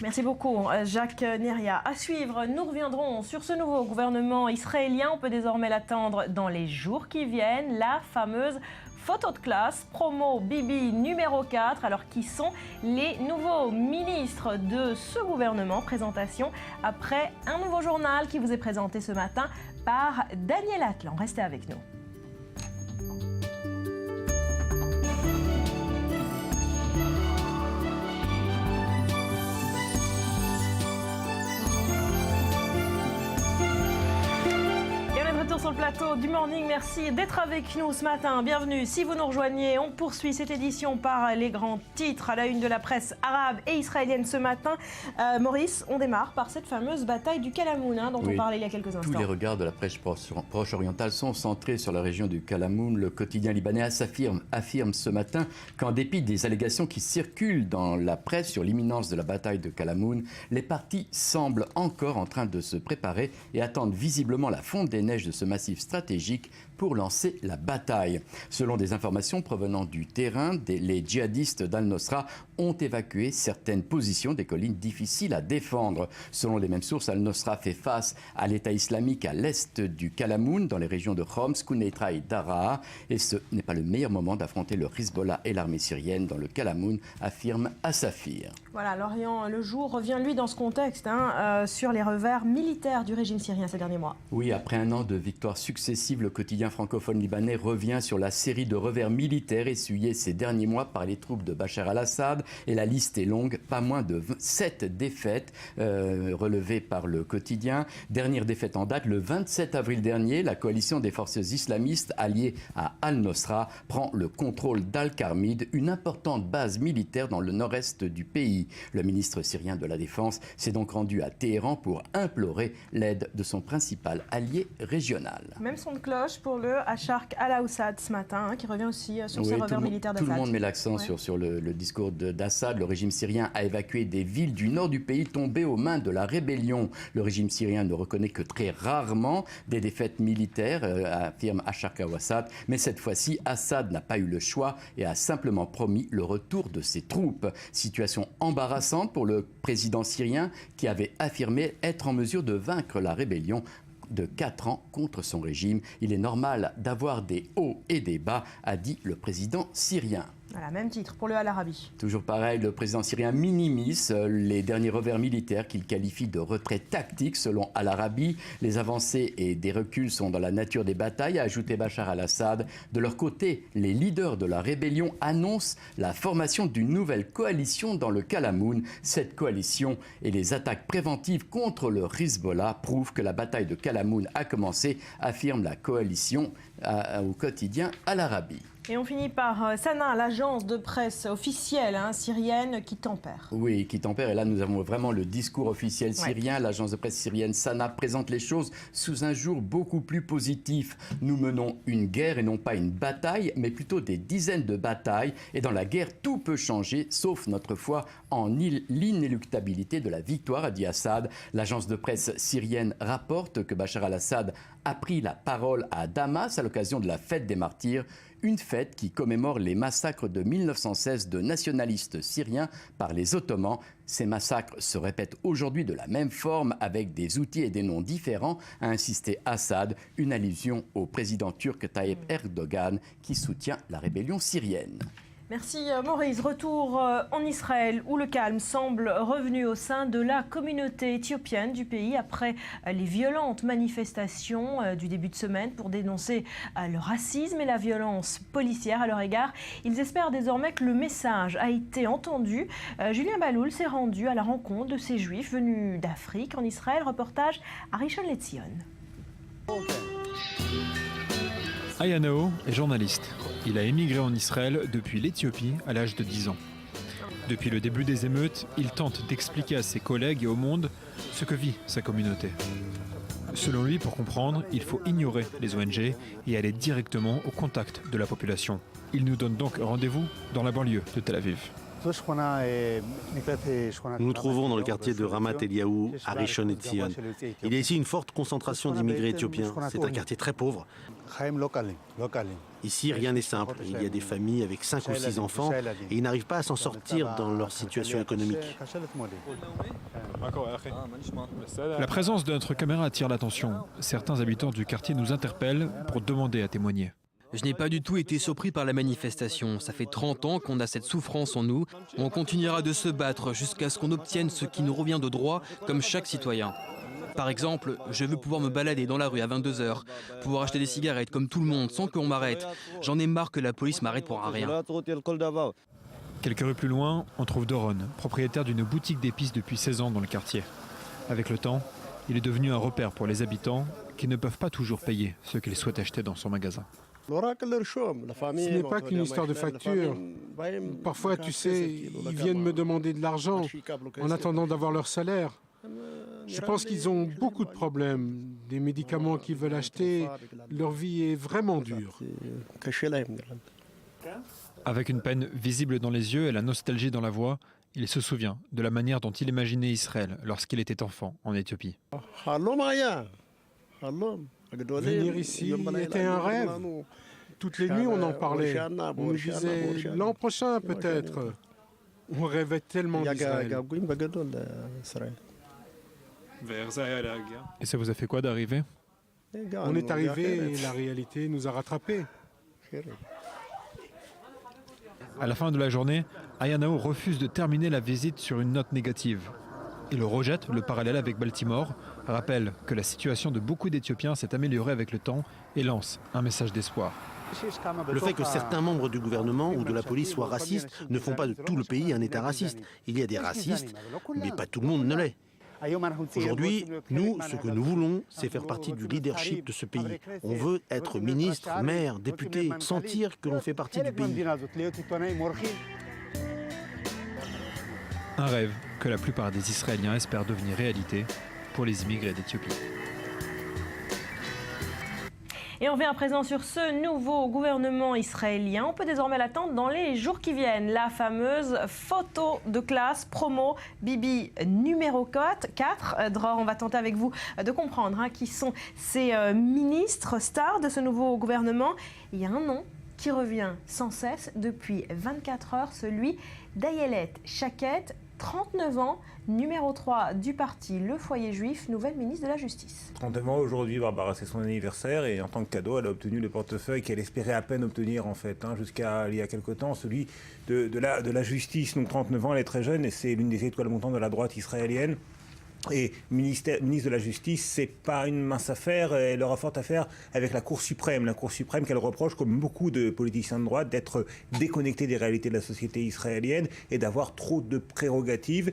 Merci beaucoup, Jacques Neria. À suivre, nous reviendrons sur ce nouveau gouvernement israélien. On peut désormais l'attendre dans les jours qui viennent. La fameuse photo de classe, promo Bibi numéro 4. Alors, qui sont les nouveaux ministres de ce gouvernement? Présentation après un nouveau journal qui vous est présenté ce matin par Daniel Atlan. Restez avec nous. Sur le plateau du Morning. Merci d'être avec nous ce matin. Bienvenue. Si vous nous rejoignez, on poursuit cette édition par les grands titres à la une de la presse arabe et israélienne ce matin. Maurice, on démarre par cette fameuse bataille du Kalamoun dont on parlait il y a quelques instants. Tous les regards de la presse proche orientale sont centrés sur la région du Kalamoun. Le quotidien libanais affirme ce matin qu'en dépit des allégations qui circulent dans la presse sur l'imminence de la bataille de Kalamoun, les partis semblent encore en train de se préparer et attendent visiblement la fonte des neiges de ce massif stratégique pour lancer la bataille. Selon des informations provenant du terrain, les djihadistes d'Al-Nosra ont évacué certaines positions des collines difficiles à défendre. Selon les mêmes sources, Al-Nosra fait face à l'État islamique à l'est du Kalamoun, dans les régions de Homs, Quneitra et Daraa. Et ce n'est pas le meilleur moment d'affronter le Hezbollah et l'armée syrienne dans le Kalamoun, affirme Assafir. Voilà, Lorient Le Jour revient, lui, dans ce contexte, sur les revers militaires du régime syrien ces derniers mois. Oui, après un an de victoires successives, le quotidien francophone libanais revient sur la série de revers militaires essuyés ces derniers mois par les troupes de Bachar al-Assad. Et la liste est longue, pas moins de 7 défaites relevées par le quotidien. Dernière défaite en date, le 27 avril dernier, la coalition des forces islamistes alliées à Al-Nosra prend le contrôle d'Al-Karmid, une importante base militaire dans le nord-est du pays. Le ministre syrien de la Défense s'est donc rendu à Téhéran pour implorer l'aide de son principal allié régional. Même son de cloche pour le Hacharq al-Assad ce matin, qui revient aussi sur ces revers militaires d'Assad. Tout le monde met l'accent sur le discours d'Assad. Le régime syrien a évacué des villes du nord du pays tombées aux mains de la rébellion. Le régime syrien ne reconnaît que très rarement des défaites militaires, affirme Hacharq al-Assad. Mais cette fois-ci, Assad n'a pas eu le choix et a simplement promis le retour de ses troupes. Situation embarrassante pour le président syrien qui avait affirmé être en mesure de vaincre la rébellion de 4 ans contre son régime. Il est normal d'avoir des hauts et des bas, a dit le président syrien. Voilà, même titre pour le Al-Arabi. Toujours pareil, le président syrien minimise les derniers revers militaires qu'il qualifie de retrait tactique selon Al-Arabi. Les avancées et des reculs sont dans la nature des batailles, a ajouté Bachar al-Assad. De leur côté, les leaders de la rébellion annoncent la formation d'une nouvelle coalition dans le Kalamoun. Cette coalition et les attaques préventives contre le Hezbollah prouvent que la bataille de Kalamoun a commencé, affirme la coalition au quotidien Al-Arabi. Et on finit par Sana, l'agence de presse officielle syrienne qui tempère. Oui, qui tempère. Et là, nous avons vraiment le discours officiel syrien. L'agence de presse syrienne Sana présente les choses sous un jour beaucoup plus positif. Nous menons une guerre et non pas une bataille, mais plutôt des dizaines de batailles. Et dans la guerre, tout peut changer, sauf notre foi en l'inéluctabilité de la victoire, a dit Assad. L'agence de presse syrienne rapporte que Bachar al-Assad a pris la parole à Damas à l'occasion de la fête des martyrs. Une fête qui commémore les massacres de 1916 de nationalistes syriens par les Ottomans. Ces massacres se répètent aujourd'hui de la même forme avec des outils et des noms différents, a insisté Assad, une allusion au président turc Tayyip Erdogan qui soutient la rébellion syrienne. Merci Maurice. Retour en Israël où le calme semble revenu au sein de la communauté éthiopienne du pays après les violentes manifestations du début de semaine pour dénoncer le racisme et la violence policière à leur égard. Ils espèrent désormais que le message a été entendu. Julien Baloul s'est rendu à la rencontre de ces juifs venus d'Afrique en Israël. Reportage à Rishon LeZion. Ayanao est journaliste. Il a émigré en Israël depuis l'Éthiopie à l'âge de 10 ans. Depuis le début des émeutes, il tente d'expliquer à ses collègues et au monde ce que vit sa communauté. Selon lui, pour comprendre, il faut ignorer les ONG et aller directement au contact de la population. Il nous donne donc rendez-vous dans la banlieue de Tel Aviv. Nous nous trouvons dans le quartier de Ramat Eliaou, à Rishon LeZion. Il y a ici une forte concentration d'immigrés éthiopiens. C'est un quartier très pauvre. Ici, rien n'est simple. Il y a des familles avec 5 ou 6 enfants et ils n'arrivent pas à s'en sortir dans leur situation économique. La présence de notre caméra attire l'attention. Certains habitants du quartier nous interpellent pour demander à témoigner. Je n'ai pas du tout été surpris par la manifestation. Ça fait 30 ans qu'on a cette souffrance en nous. On continuera de se battre jusqu'à ce qu'on obtienne ce qui nous revient de droit, comme chaque citoyen. Par exemple, je veux pouvoir me balader dans la rue à 22h, pouvoir acheter des cigarettes comme tout le monde sans qu'on m'arrête. J'en ai marre que la police m'arrête pour un rien. Quelques rues plus loin, on trouve Doron, propriétaire d'une boutique d'épices depuis 16 ans dans le quartier. Avec le temps, il est devenu un repère pour les habitants qu'ils ne peuvent pas toujours payer ce qu'ils souhaitent acheter dans son magasin. Ce n'est pas qu'une histoire de facture. Parfois, tu sais, ils viennent me demander de l'argent en attendant d'avoir leur salaire. Je pense qu'ils ont beaucoup de problèmes, des médicaments qu'ils veulent acheter. Leur vie est vraiment dure. Avec une peine visible dans les yeux et la nostalgie dans la voix, il se souvient de la manière dont il imaginait Israël lorsqu'il était enfant en Éthiopie. Venir ici était un rêve. Toutes les nuits, on en parlait. On nous disait l'an prochain peut-être. On rêvait tellement d'Israël. Et ça vous a fait quoi d'arriver? On est arrivé et la réalité nous a rattrapés. À la fin de la journée, Ayanao refuse de terminer la visite sur une note négative. Il rejette le parallèle avec Baltimore, rappelle que la situation de beaucoup d'Éthiopiens s'est améliorée avec le temps et lance un message d'espoir. Le fait que certains membres du gouvernement ou de la police soient racistes ne font pas de tout le pays un État raciste. Il y a des racistes, mais pas tout le monde ne l'est. Aujourd'hui, nous, ce que nous voulons, c'est faire partie du leadership de ce pays. On veut être ministre, maire, député, sentir que l'on fait partie du pays. Un rêve que la plupart des Israéliens espèrent devenir réalité pour les immigrés d'Éthiopie. Et on revient à présent sur ce nouveau gouvernement israélien. On peut désormais l'attendre dans les jours qui viennent. La fameuse photo de classe promo Bibi numéro 4. Dror, on va tenter avec vous de comprendre qui sont ces ministres stars de ce nouveau gouvernement. Il y a un nom qui revient sans cesse depuis 24 heures, celui d'Ayelet Shaked, 39 ans, numéro 3 du parti Le Foyer Juif, nouvelle ministre de la Justice. 39 ans aujourd'hui, Barbara, c'est son anniversaire et en tant que cadeau, elle a obtenu le portefeuille qu'elle espérait à peine obtenir en fait, jusqu'à il y a quelque temps, celui de la justice. Donc 39 ans, elle est très jeune et c'est l'une des étoiles montantes de la droite israélienne. Et ministre de la Justice, c'est pas une mince affaire. Elle aura fort à faire avec la Cour suprême. La Cour suprême qu'elle reproche, comme beaucoup de politiciens de droite, d'être déconnectée des réalités de la société israélienne et d'avoir trop de prérogatives.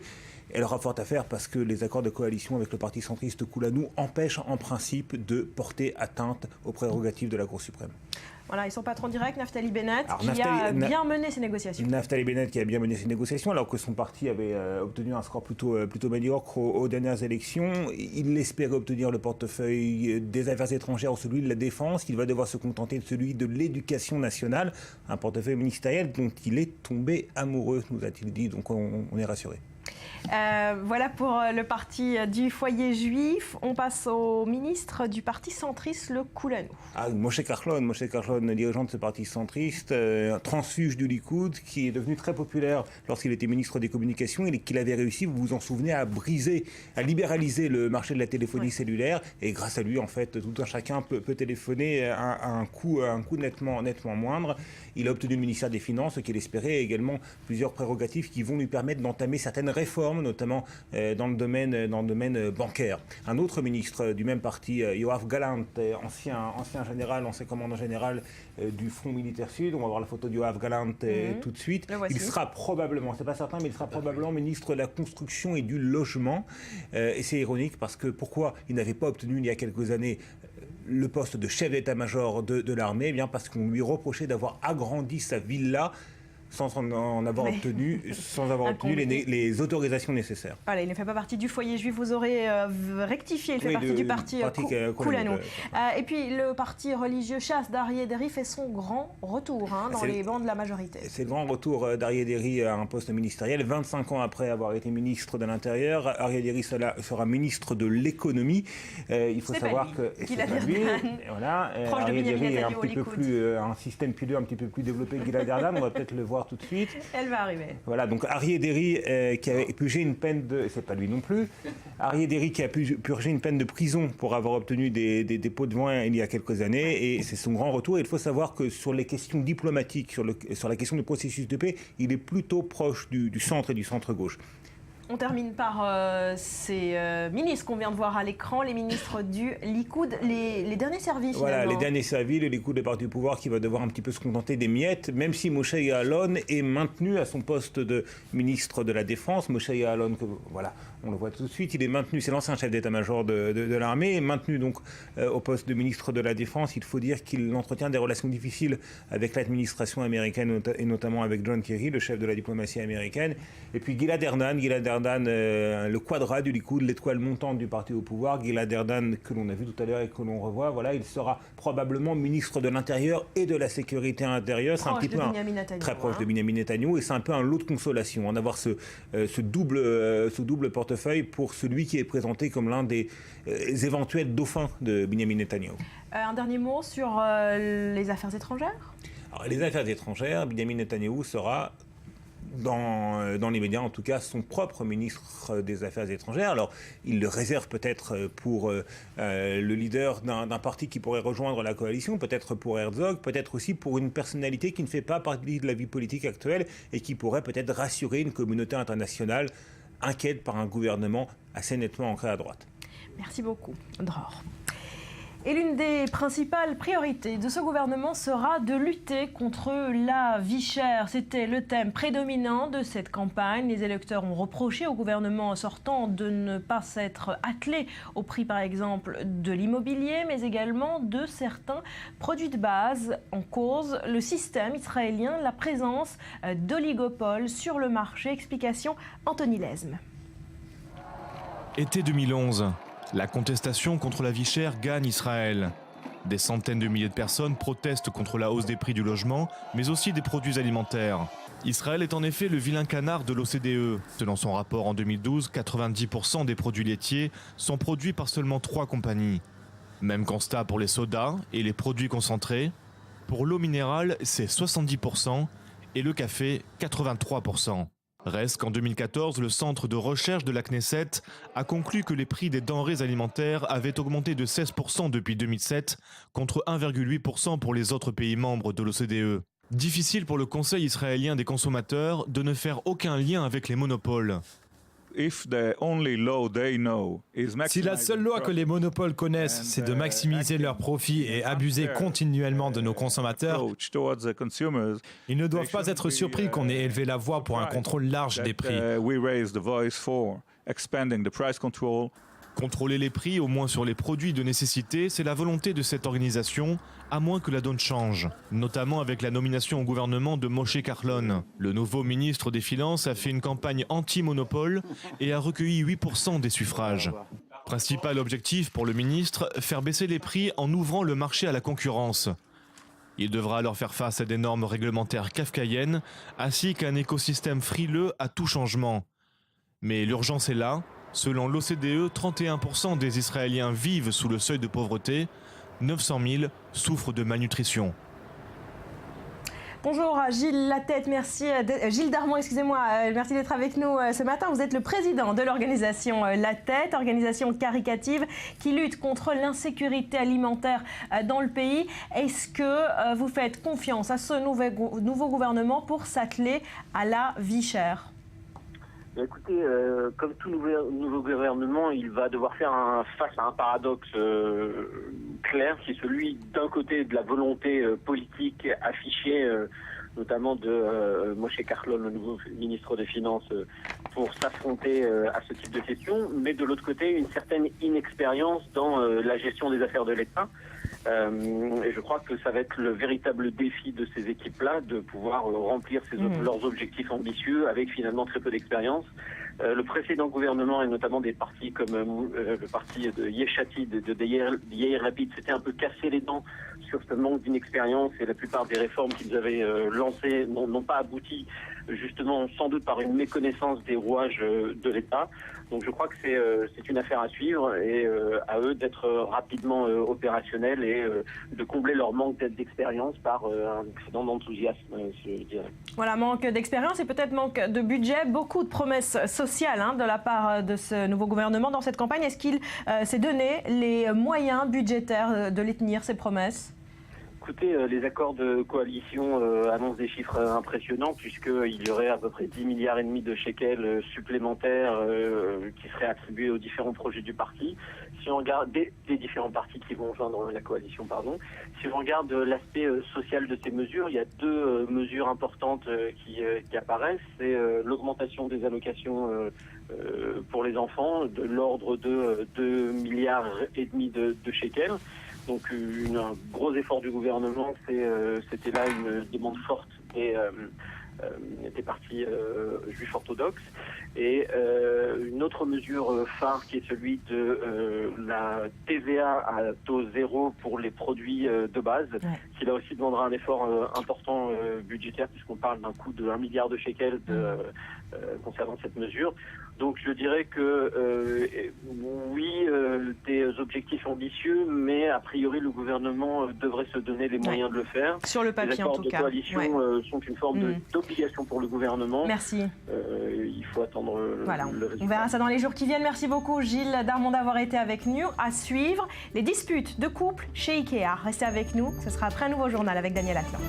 Elle aura fort à faire parce que les accords de coalition avec le parti centriste Kulanou empêchent en principe de porter atteinte aux prérogatives de la Cour suprême. Voilà, ils sont patrons directs, Naftali Bennett, qui a bien mené ces négociations. Naftali Bennett qui a bien mené ces négociations, alors que son parti avait obtenu un score plutôt médiocre aux dernières élections. Il espérait obtenir le portefeuille des affaires étrangères ou celui de la défense. Il va devoir se contenter de celui de l'éducation nationale, un portefeuille ministériel dont il est tombé amoureux, nous a-t-il dit, donc on est rassuré. Voilà pour le parti du Foyer Juif. On passe au ministre du parti centriste, le Kulanou. Moshe Kahlon, dirigeant de ce parti centriste, transfuge du Likoud, qui est devenu très populaire lorsqu'il était ministre des Communications et qu'il avait réussi, vous vous en souvenez, à libéraliser le marché de la téléphonie cellulaire. Et grâce à lui, en fait, tout un chacun peut téléphoner à un coût nettement moindre. Il a obtenu le ministère des Finances, ce qu'il espérait, et également plusieurs prérogatives qui vont lui permettre d'entamer certaines réformes, notamment dans le domaine bancaire. Un autre ministre du même parti, Yoav Gallant, ancien général, ancien commandant général du Front militaire sud. On va voir la photo de Yoav Gallant tout de suite. Il sera probablement, c'est pas certain, mais il sera probablement ministre de la construction et du logement. Et c'est ironique parce que pourquoi il n'avait pas obtenu il y a quelques années le poste de chef d'état-major de l'armée? Eh bien parce qu'on lui reprochait d'avoir agrandi sa villa sans avoir obtenu les autorisations nécessaires. Voilà, il ne fait pas partie du Foyer Juif, vous aurez rectifié, il fait partie du parti Kulanou. Et puis le parti religieux Chasse d'Aryeh Deri fait son grand retour dans les bancs de la majorité. C'est le grand retour d'Aryeh Deri à un poste ministériel. 25 ans après avoir été ministre de l'Intérieur, Aryeh Deri sera ministre de l'Économie. Il faut savoir que c'est pas lui. Voilà, Aryeh Deri est un système pileux un petit peu plus développé que Gilad Erdan. On va peut-être le voir tout de suite. Elle va arriver. Voilà, donc Aryeh Deri qui a purgé une peine de... C'est pas lui non plus. Aryeh Deri qui a purgé une peine de prison pour avoir obtenu des dépôts de vin il y a quelques années. Et c'est son grand retour. Et il faut savoir que sur les questions diplomatiques, sur la question du processus de paix, il est plutôt proche du centre et du centre-gauche. On termine par ces ministres qu'on vient de voir à l'écran, les ministres du Likoud, les derniers services. Voilà, les derniers services, le Likoud, le parti du pouvoir qui va devoir un petit peu se contenter des miettes, même si Moshe Ya'alon est maintenu à son poste de ministre de la Défense. Moshe Ya'alon, voilà, on le voit tout de suite. Il est maintenu, c'est l'ancien chef d'état-major de l'armée, maintenu donc au poste de ministre de la Défense. Il faut dire qu'il entretient des relations difficiles avec l'administration américaine et notamment avec John Kerry, le chef de la diplomatie américaine. Et puis Gilad Erdan, le quadra du Likoud, l'étoile montante du parti au pouvoir. Gilad Erdan, que l'on a vu tout à l'heure et que l'on revoit, voilà, il sera probablement ministre de l'Intérieur et de la Sécurité intérieure. C'est un petit peu très proche de Binyamin Netanyahou, et c'est un peu un lot de consolation, en avoir ce double portefeuille pour celui qui est présenté comme l'un des éventuels dauphins de Binyamin Netanyahou. Un dernier mot sur les affaires étrangères. Alors, les affaires étrangères, Binyamin Netanyahou sera dans les médias, en tout cas, son propre ministre des Affaires étrangères. Alors, il le réserve peut-être pour le leader d'un parti qui pourrait rejoindre la coalition, peut-être pour Herzog, peut-être aussi pour une personnalité qui ne fait pas partie de la vie politique actuelle et qui pourrait peut-être rassurer une communauté internationale inquiète par un gouvernement assez nettement ancré à droite. Merci beaucoup, Dror. Et l'une des principales priorités de ce gouvernement sera de lutter contre la vie chère. C'était le thème prédominant de cette campagne. Les électeurs ont reproché au gouvernement sortant de ne pas s'être attelé au prix, par exemple, de l'immobilier, mais également de certains produits de base. En cause, le système israélien, la présence d'oligopoles sur le marché. Explication, Anthony Lesme. Été 2011. La contestation contre la vie chère gagne Israël. Des centaines de milliers de personnes protestent contre la hausse des prix du logement, mais aussi des produits alimentaires. Israël est en effet le vilain canard de l'OCDE. Selon son rapport en 2012, 90% des produits laitiers sont produits par seulement 3 compagnies. Même constat pour les sodas et les produits concentrés. Pour l'eau minérale, c'est 70% et le café, 83%. Reste qu'en 2014, le centre de recherche de la Knesset a conclu que les prix des denrées alimentaires avaient augmenté de 16% depuis 2007, contre 1,8% pour les autres pays membres de l'OCDE. Difficile pour le Conseil israélien des consommateurs de ne faire aucun lien avec les monopoles. Si la seule loi que les monopoles connaissent, c'est de maximiser leurs profits et abuser continuellement de nos consommateurs, ils ne doivent pas être surpris qu'on ait élevé la voix pour un contrôle large des prix. Contrôler les prix, au moins sur les produits de nécessité, c'est la volonté de cette organisation, à moins que la donne change. Notamment avec la nomination au gouvernement de Moshe Kahlon. Le nouveau ministre des Finances a fait une campagne anti-monopole et a recueilli 8% des suffrages. Principal objectif pour le ministre, faire baisser les prix en ouvrant le marché à la concurrence. Il devra alors faire face à des normes réglementaires kafkaïennes, ainsi qu'à un écosystème frileux à tout changement. Mais l'urgence est là. Selon l'OCDE, 31% des Israéliens vivent sous le seuil de pauvreté, 900 000 souffrent de malnutrition. Bonjour Gilles Latête, merci Gilles Darmon, merci d'être avec nous ce matin. Vous êtes le président de l'organisation Latête, organisation caricative qui lutte contre l'insécurité alimentaire dans le pays. Est-ce que vous faites confiance à ce nouveau gouvernement pour s'atteler à la vie chère ? Écoutez, comme tout nouveau gouvernement, il va devoir faire face à un paradoxe clair, qui est celui d'un côté de la volonté politique affichée, notamment de Moshe Kahlon, le nouveau ministre des Finances, pour s'affronter à ce type de questions, mais de l'autre côté, une certaine inexpérience dans la gestion des affaires de l'État. Et je crois que ça va être le véritable défi de ces équipes-là, de pouvoir remplir leurs objectifs ambitieux avec finalement très peu d'expérience. Le précédent gouvernement, et notamment des partis comme le parti de Yesh Atid, de Yair Lapid, s'était un peu cassé les dents sur ce manque d'inexpérience, et la plupart des réformes qu'ils avaient lancées n'ont pas abouti, justement sans doute par une méconnaissance des rouages de l'État. Donc je crois que c'est une affaire à suivre, et à eux d'être rapidement opérationnels et de combler leur manque d'expérience par un excédent d'enthousiasme, je dirais. Voilà, manque d'expérience et peut-être manque de budget. Beaucoup de promesses sociales de la part de ce nouveau gouvernement dans cette campagne. Est-ce qu'il s'est donné les moyens budgétaires de les tenir, ces promesses ? Écoutez, les accords de coalition annoncent des chiffres impressionnants, puisqu'il y aurait à peu près 10,5 milliards de shekels supplémentaires qui seraient attribués aux différents projets du parti. Si on regarde des différents partis qui vont rejoindre la coalition, Si on regarde l'aspect social de ces mesures, il y a 2 mesures importantes qui apparaissent. C'est l'augmentation des allocations pour les enfants de l'ordre de 2,5 milliards de shekels. Donc un gros effort du gouvernement, c'était là une demande forte des partis juifs orthodoxes. Et une autre mesure phare qui est celui de la TVA à taux zéro pour les produits de base, qui là aussi demandera un effort important budgétaire, puisqu'on parle d'un coût de 1 milliard de shekels concernant cette mesure. Donc je dirais que oui, des objectifs ambitieux, mais a priori le gouvernement devrait se donner les moyens de le faire. Sur le papier en tout cas. Les accords de coalition sont une forme d'obligation pour le gouvernement. Merci. Il faut attendre le résultat. On verra ça dans les jours qui viennent. Merci beaucoup Gilles Darmon d'avoir été avec nous. À suivre, les disputes de couple chez Ikea. Restez avec nous, ce sera après un nouveau journal avec Daniel Atlan.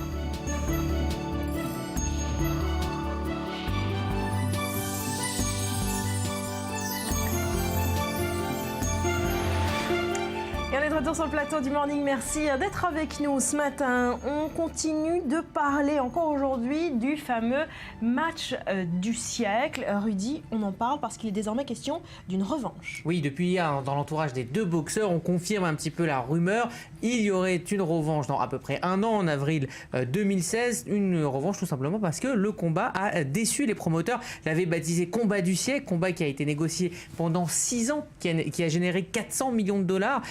Et on est de retour sur le plateau du Morning. Merci d'être avec nous ce matin. On continue de parler encore aujourd'hui du fameux match du siècle. Rudy, on en parle parce qu'il est désormais question d'une revanche. Oui, depuis hier, dans l'entourage des deux boxeurs, on confirme un petit peu la rumeur. Il y aurait une revanche dans à peu près un an, en avril 2016. Une revanche tout simplement parce que le combat a déçu les promoteurs. L'avaient baptisé combat du siècle, combat qui a été négocié pendant 6 ans, qui a généré 400 millions de dollars.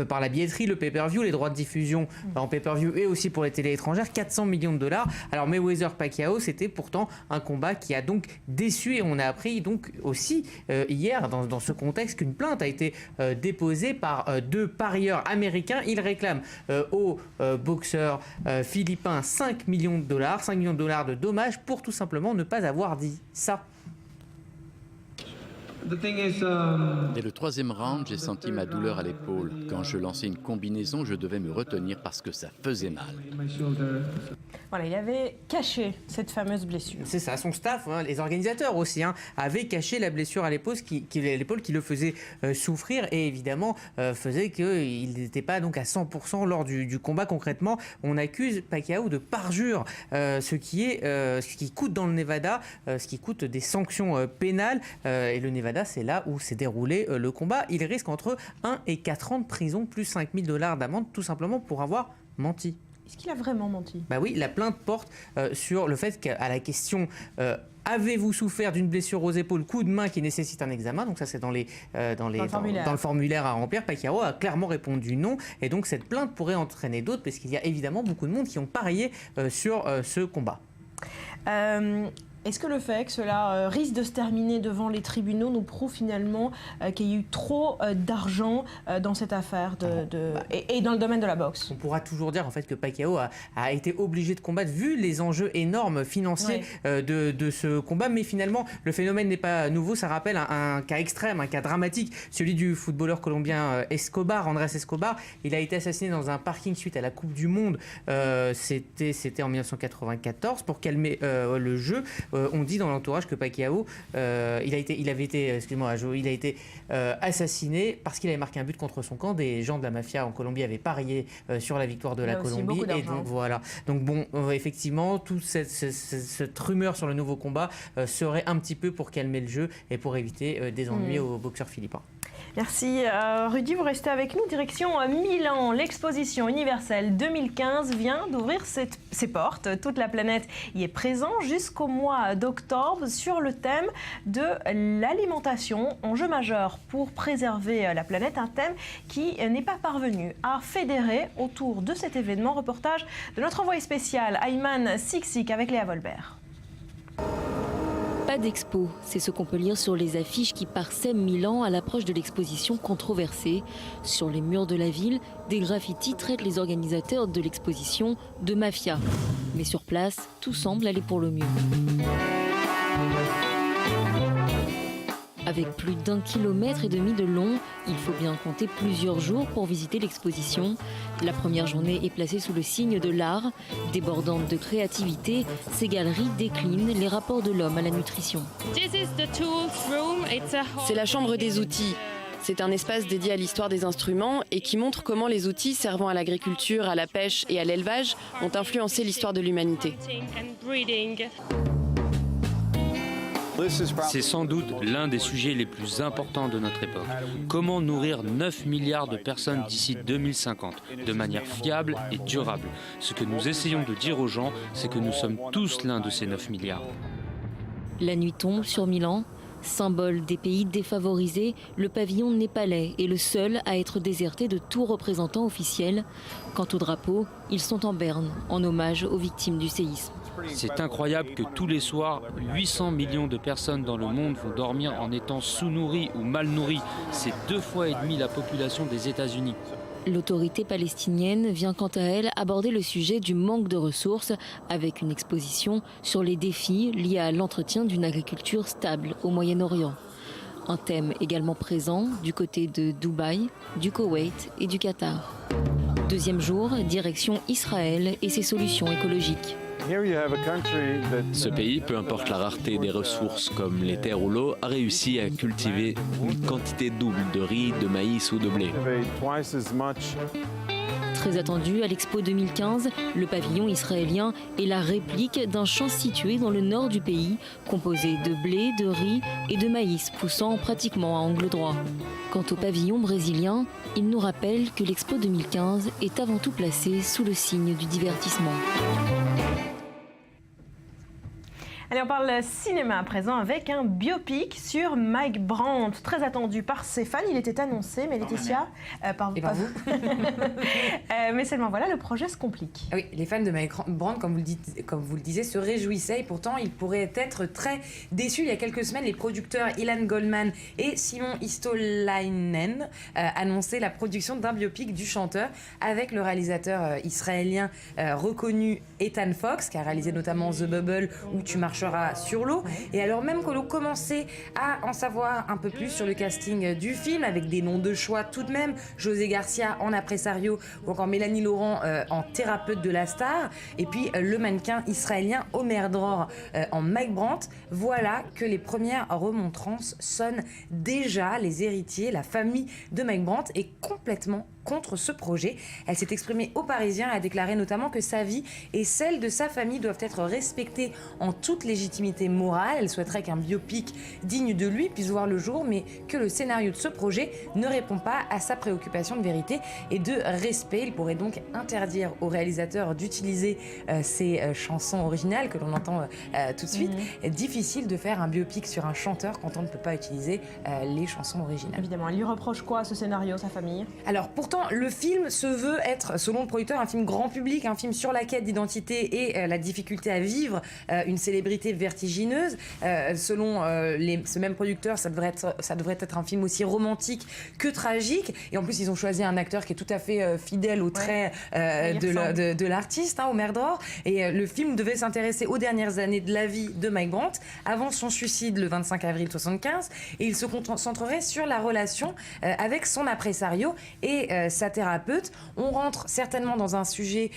Par la billetterie, le pay-per-view, les droits de diffusion en pay-per-view et aussi pour les télés étrangères, 400 millions de dollars. Alors Mayweather-Pacquiao, c'était pourtant un combat qui a donc déçu et on a appris donc aussi hier dans ce contexte qu'une plainte a été déposée par deux parieurs américains. Ils réclament au boxeur philippin 5 millions de dollars de dommages pour tout simplement ne pas avoir dit ça. Dès le 3e round, j'ai senti ma douleur à l'épaule. Quand je lançais une combinaison, je devais me retenir parce que ça faisait mal. Voilà, il avait caché cette fameuse blessure. C'est ça, son staff, les organisateurs aussi, avaient caché la blessure à l'épaule qui le faisait souffrir et évidemment faisait qu'il n'était pas donc à 100% lors du combat. Concrètement, on accuse Pacquiao de parjure, ce qui coûte dans le Nevada, ce qui coûte des sanctions pénales. Et le Nevada, c'est là où s'est déroulé le combat. Il risque entre 1 et 4 ans de prison, plus 5 000 $ d'amende, tout simplement pour avoir menti. Est-ce qu'il a vraiment menti ? Bah oui, la plainte porte sur le fait qu'à la question avez-vous souffert d'une blessure aux épaules, coup de main qui nécessite un examen, donc ça c'est dans le formulaire à remplir, Pacquiao a clairement répondu non, et donc cette plainte pourrait entraîner d'autres, parce qu'il y a évidemment beaucoup de monde qui ont parié sur ce combat. Est-ce que le fait que cela risque de se terminer devant les tribunaux nous prouve finalement qu'il y a eu trop d'argent dans cette affaire et dans le domaine de la boxe ? On pourra toujours dire en fait que Pacquiao a été obligé de combattre vu les enjeux énormes financiers de ce combat, mais finalement le phénomène n'est pas nouveau. Ça rappelle un cas extrême, un cas dramatique, celui du footballeur colombien Andrés Escobar. Il a été assassiné dans un parking suite à la Coupe du Monde. C'était en 1994 pour calmer le jeu. On dit dans l'entourage que Pacquiao, il a été assassiné parce qu'il avait marqué un but contre son camp. Des gens de la mafia en Colombie avaient parié sur la victoire de la Colombie. Et donc voilà. Donc bon, effectivement, toute cette rumeur sur le nouveau combat serait un petit peu pour calmer le jeu et pour éviter des ennuis aux boxeurs philippins. Merci Rudy, vous restez avec nous. Direction Milan, l'exposition universelle 2015 vient d'ouvrir ses portes. Toute la planète y est présente jusqu'au mois d'octobre sur le thème de l'alimentation, enjeu majeur pour préserver la planète, un thème qui n'est pas parvenu à fédérer autour de cet événement. Reportage de notre envoyé spécial Ayman Siksik avec Léa Volbert. Pas d'expo, c'est ce qu'on peut lire sur les affiches qui parsèment Milan à l'approche de l'exposition controversée. Sur les murs de la ville, des graffitis traitent les organisateurs de l'exposition de mafia. Mais sur place, tout semble aller pour le mieux. Avec plus d'1,5 km de long, il faut bien compter plusieurs jours pour visiter l'exposition. La première journée est placée sous le signe de l'art. Débordante de créativité, ces galeries déclinent les rapports de l'homme à la nutrition. C'est la chambre des outils. C'est un espace dédié à l'histoire des instruments et qui montre comment les outils servant à l'agriculture, à la pêche et à l'élevage ont influencé l'histoire de l'humanité. C'est sans doute l'un des sujets les plus importants de notre époque. Comment nourrir 9 milliards de personnes d'ici 2050 de manière fiable et durable? Ce que nous essayons de dire aux gens, c'est que nous sommes tous l'un de ces 9 milliards. La nuit tombe sur Milan. Symbole des pays défavorisés, le pavillon népalais est le seul à être déserté de tout représentant officiel. Quant aux drapeaux, ils sont en berne, en hommage aux victimes du séisme. C'est incroyable que tous les soirs, 800 millions de personnes dans le monde vont dormir en étant sous-nourries ou mal nourries. C'est 2,5 fois la population des États-Unis. L'autorité palestinienne vient quant à elle aborder le sujet du manque de ressources avec une exposition sur les défis liés à l'entretien d'une agriculture stable au Moyen-Orient. Un thème également présent du côté de Dubaï, du Koweït et du Qatar. Deuxième jour, direction Israël et ses solutions écologiques. Ce pays, peu importe la rareté des ressources comme les terres ou l'eau, a réussi à cultiver une quantité double de riz, de maïs ou de blé. Très attendu à l'Expo 2015, le pavillon israélien est la réplique d'un champ situé dans le nord du pays, composé de blé, de riz et de maïs poussant pratiquement à angle droit. Quant au pavillon brésilien, il nous rappelle que l'Expo 2015 est avant tout placée sous le signe du divertissement. Allez, on parle cinéma à présent avec un biopic sur Mike Brandt, très attendu par ses fans. Il était annoncé, mais Laetitia, pas vous. Mais seulement voilà, le projet se complique. Oui, les fans de Mike Brandt, comme vous le disiez, se réjouissaient et pourtant ils pourraient être très déçus. Il y a quelques semaines, les producteurs Ilan Goldman et Simon Histolainen annonçaient la production d'un biopic du chanteur avec le réalisateur israélien reconnu Ethan Fox, qui a réalisé notamment The Bubble où tu marcheras sur l'eau. Et alors même que l'on commençait à en savoir un peu plus sur le casting du film, avec des noms de choix tout de même, José Garcia en impresario ou encore Mélanie Laurent en thérapeute de la star, et puis le mannequin israélien Omer Dror en Mike Brandt, voilà que les premières remontrances sonnent déjà. Les héritiers, la famille de Mike Brandt est complètement contre ce projet. Elle s'est exprimée aux Parisiens et a déclaré notamment que sa vie et celle de sa famille doivent être respectées en toute légitimité morale. Elle souhaiterait qu'un biopic digne de lui puisse voir le jour, mais que le scénario de ce projet ne répond pas à sa préoccupation de vérité et de respect. Il pourrait donc interdire au réalisateur d'utiliser ses chansons originales que l'on entend tout de suite. Difficile de faire un biopic sur un chanteur quand on ne peut pas utiliser les chansons originales. Évidemment, elle lui reproche quoi à ce scénario, sa famille? Alors pourtant, le film se veut être, selon le producteur, un film grand public, un film sur la quête d'identité et la difficulté à vivre une célébrité vertigineuse. Selon ce même producteur, ça devrait être un film aussi romantique que tragique. Et en plus, ils ont choisi un acteur qui est tout à fait fidèle au trait de l'artiste, Omer Dror. Et le film devait s'intéresser aux dernières années de la vie de Mike Brandt, avant son suicide le 25 avril 1975. Et il se concentrerait sur la relation avec son impresario et sa thérapeute. On rentre certainement dans un sujet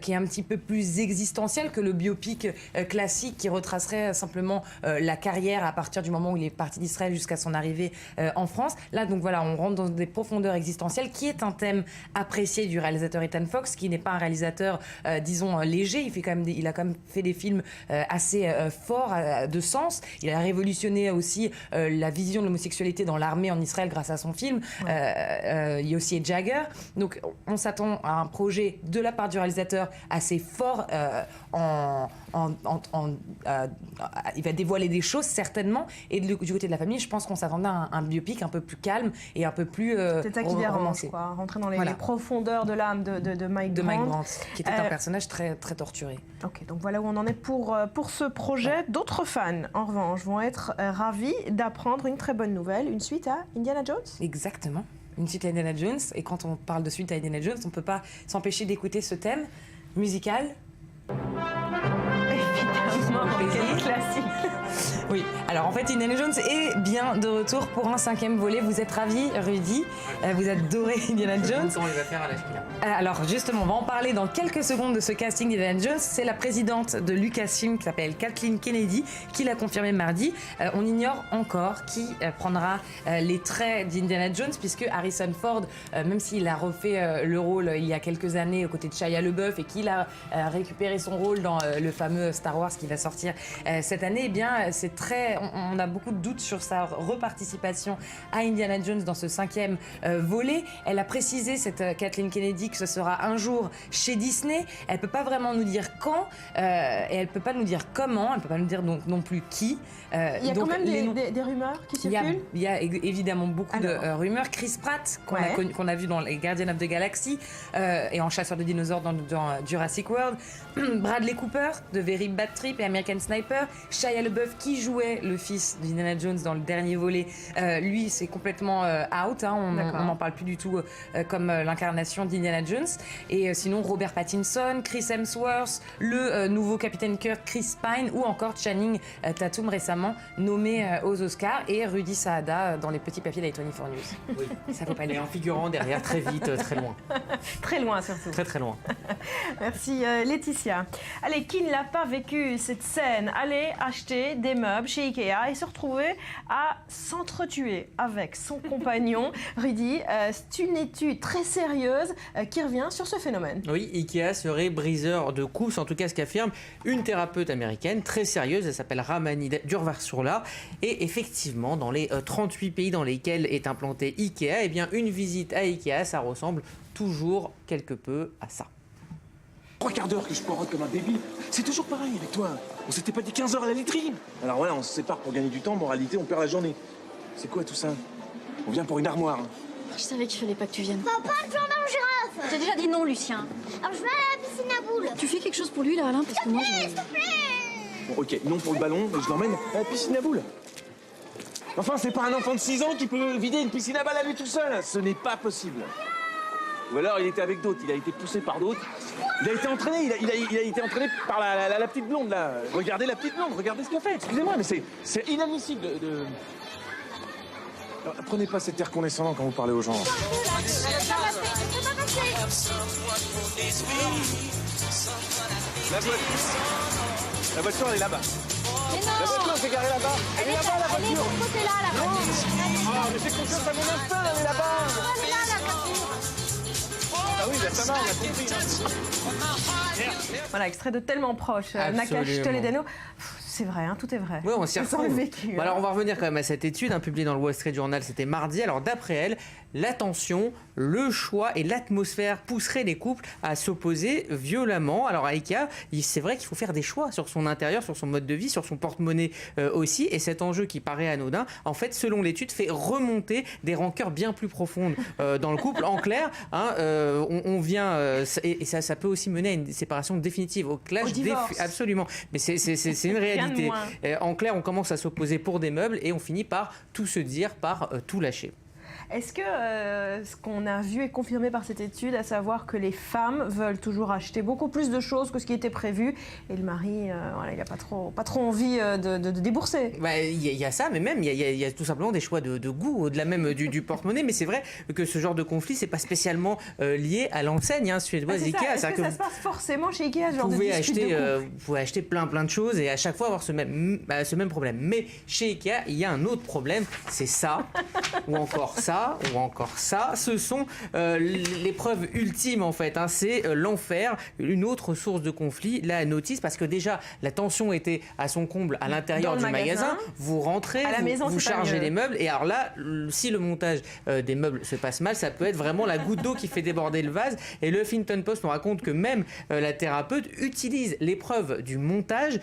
qui est un petit peu plus existentiel que le biopic classique qui retracerait simplement la carrière à partir du moment où il est parti d'Israël jusqu'à son arrivée en France. Là, donc voilà, on rentre dans des profondeurs existentielles, qui est un thème apprécié du réalisateur Ethan Fox, qui n'est pas un réalisateur, disons, léger. Il a quand même fait des films assez forts, de sens. Il a révolutionné aussi la vision de l'homosexualité dans l'armée en Israël grâce à son film. Il y a aussi Jagger. Donc on s'attend à un projet de la part du réalisateur assez fort. Il va dévoiler des choses certainement, et du côté de la famille, je pense qu'on s'attendait à un biopic un peu plus calme et un peu plus c'est ça qui dérange, quoi, rentrer dans les profondeurs de l'âme de Mike Brandt, qui était un personnage très, très torturé. Ok, donc voilà où on en est pour ce projet. D'autres fans, en revanche, vont être ravis d'apprendre une très bonne nouvelle, une suite à Indiana Jones. Exactement, une suite à Indiana Jones. Et quand on parle de suite à Indiana Jones, on ne peut pas s'empêcher d'écouter ce thème musical. Évidemment, quel classique. Oui, alors en fait Indiana Jones est bien de retour pour un 5e volet. Vous êtes ravis, Rudy, vous adorez Indiana Jones. Comment il va faire à l'âge qu'il a. Alors justement, on va en parler dans quelques secondes de ce casting d'Indiana Jones. C'est la présidente de Lucasfilm qui s'appelle Kathleen Kennedy qui l'a confirmé mardi. On ignore encore qui prendra les traits d'Indiana Jones, puisque Harrison Ford, même s'il a refait le rôle il y a quelques années aux côtés de Shia LaBeouf et qu'il a récupéré son rôle dans le fameux Star Wars qui va sortir cette année, eh bien c'est on a beaucoup de doutes sur sa reparticipation à Indiana Jones dans ce 5e volet. Elle a précisé, cette Kathleen Kennedy, que ce sera un jour chez Disney. Elle peut pas vraiment nous dire quand et elle peut pas nous dire comment. Elle peut pas nous dire donc non plus qui. Il y a donc quand même des rumeurs qui circulent. Il y a évidemment beaucoup de rumeurs. Chris Pratt qu'on a vu dans les Guardians of the Galaxy et en Chasseur de dinosaures dans Jurassic World. Bradley Cooper de Very Bad Trip et American Sniper. Shia LaBeouf qui jouait le fils d'Indiana Jones dans le dernier volet. Lui, c'est complètement out. Hein, on n'en parle plus du tout comme l'incarnation d'Indiana Jones. Et sinon, Robert Pattinson, Chris Hemsworth, le nouveau Capitaine Kirk, Chris Pine, ou encore Channing Tatum récemment nommé aux Oscars, et Rudy Saada dans les petits papiers d'A24 News. Oui. Ça vaut pas aller en figurant derrière, très vite, très loin. Très loin surtout. Très très loin. Merci Laetitia. Allez, qui ne l'a pas vécu cette scène? Aller acheter des meubles chez Ikea et se retrouver à s'entretuer avec son compagnon. Rudy, c'est une étude très sérieuse qui revient sur ce phénomène. Oui, Ikea serait briseur de coups, en tout cas ce qu'affirme une thérapeute américaine très sérieuse, elle s'appelle Ramani Durvasula, et effectivement dans les 38 pays dans lesquels est implanté Ikea, eh bien une visite à Ikea, ça ressemble toujours quelque peu à ça. 3 quarts d'heure que je poirote comme un débile. C'est toujours pareil avec toi. On s'était pas dit 15 heures à la laiterie. Alors voilà, on se sépare pour gagner du temps, mais en réalité, on perd la journée. C'est quoi tout ça? On vient pour une armoire. Je savais qu'il fallait pas que tu viennes. Papa, le jardin aux girafes. J'ai déjà dit non, Lucien. Alors je vais à la piscine à boules. Tu fais quelque chose pour lui, là, Alain, parce que moi, S'il te plaît. Bon, ok, non pour le ballon, mais je l'emmène à la piscine à boules. Enfin, c'est pas un enfant de 6 ans qui peut vider une piscine à balles à lui tout seul. Ce n'est pas possible. Ou alors il était avec d'autres, il a été poussé par d'autres. Il a été entraîné, il a été entraîné par la petite blonde là. Regardez la petite blonde, regardez ce qu'elle fait. Excusez-moi, mais c'est inadmissible de... Alors, prenez pas cet air condescendant quand vous parlez aux gens. La voiture elle est là-bas. La voiture s'est garée là-bas. Elle est là-bas la voiture. Elle est de ce côté-là, la voiture. Ah, mais fais confiance à mon instinct, elle est là-bas. Elle est là, la voiture. Ah oui, ben ça va, on a compris. Voilà, extrait de Tellement proche. Nakash Toledano. C'est vrai, hein, tout est vrai. Oui, on s'y retrouve. Vécu, alors on va revenir quand même à cette étude publiée dans le Wall Street Journal, c'était mardi. Alors d'après elle, l'attention, le choix et l'atmosphère pousseraient les couples à s'opposer violemment. Alors à Ikea, c'est vrai qu'il faut faire des choix sur son intérieur, sur son mode de vie, sur son porte-monnaie aussi. Et cet enjeu qui paraît anodin, en fait, selon l'étude, fait remonter des rancœurs bien plus profondes dans le couple. En clair, hein, on vient, et ça peut aussi mener à une séparation définitive, au clash. Au divorce. Absolument. Mais c'est une réalité. En clair, on commence à s'opposer pour des meubles et on finit par tout se dire, par tout lâcher. Est-ce que ce qu'on a vu est confirmé par cette étude, à savoir que les femmes veulent toujours acheter beaucoup plus de choses que ce qui était prévu, et le mari, voilà, il n'a pas trop envie de débourser? Il y a ça, mais même il y a tout simplement des choix de goût, au-delà même du porte-monnaie. Mais c'est vrai que ce genre de conflit, c'est pas spécialement lié à l'enseigne suédoise Ikea. Est-ce que ça se passe forcément chez Ikea, ce genre de dispute de couple? Vous pouvez acheter plein de choses et à chaque fois avoir ce même problème. Mais chez Ikea, il y a un autre problème, c'est ça, ou encore ça. Ou encore ça, ce sont l'épreuve ultime en fait, hein, c'est l'enfer, une autre source de conflit, la notice, parce que déjà la tension était à son comble à l'intérieur du magasin, vous rentrez, à la maison, vous chargez les meubles, et alors là, si le montage des meubles se passe mal, ça peut être vraiment la goutte d'eau qui fait déborder le vase, et le Huffington Post nous raconte que même la thérapeute utilise l'épreuve du montage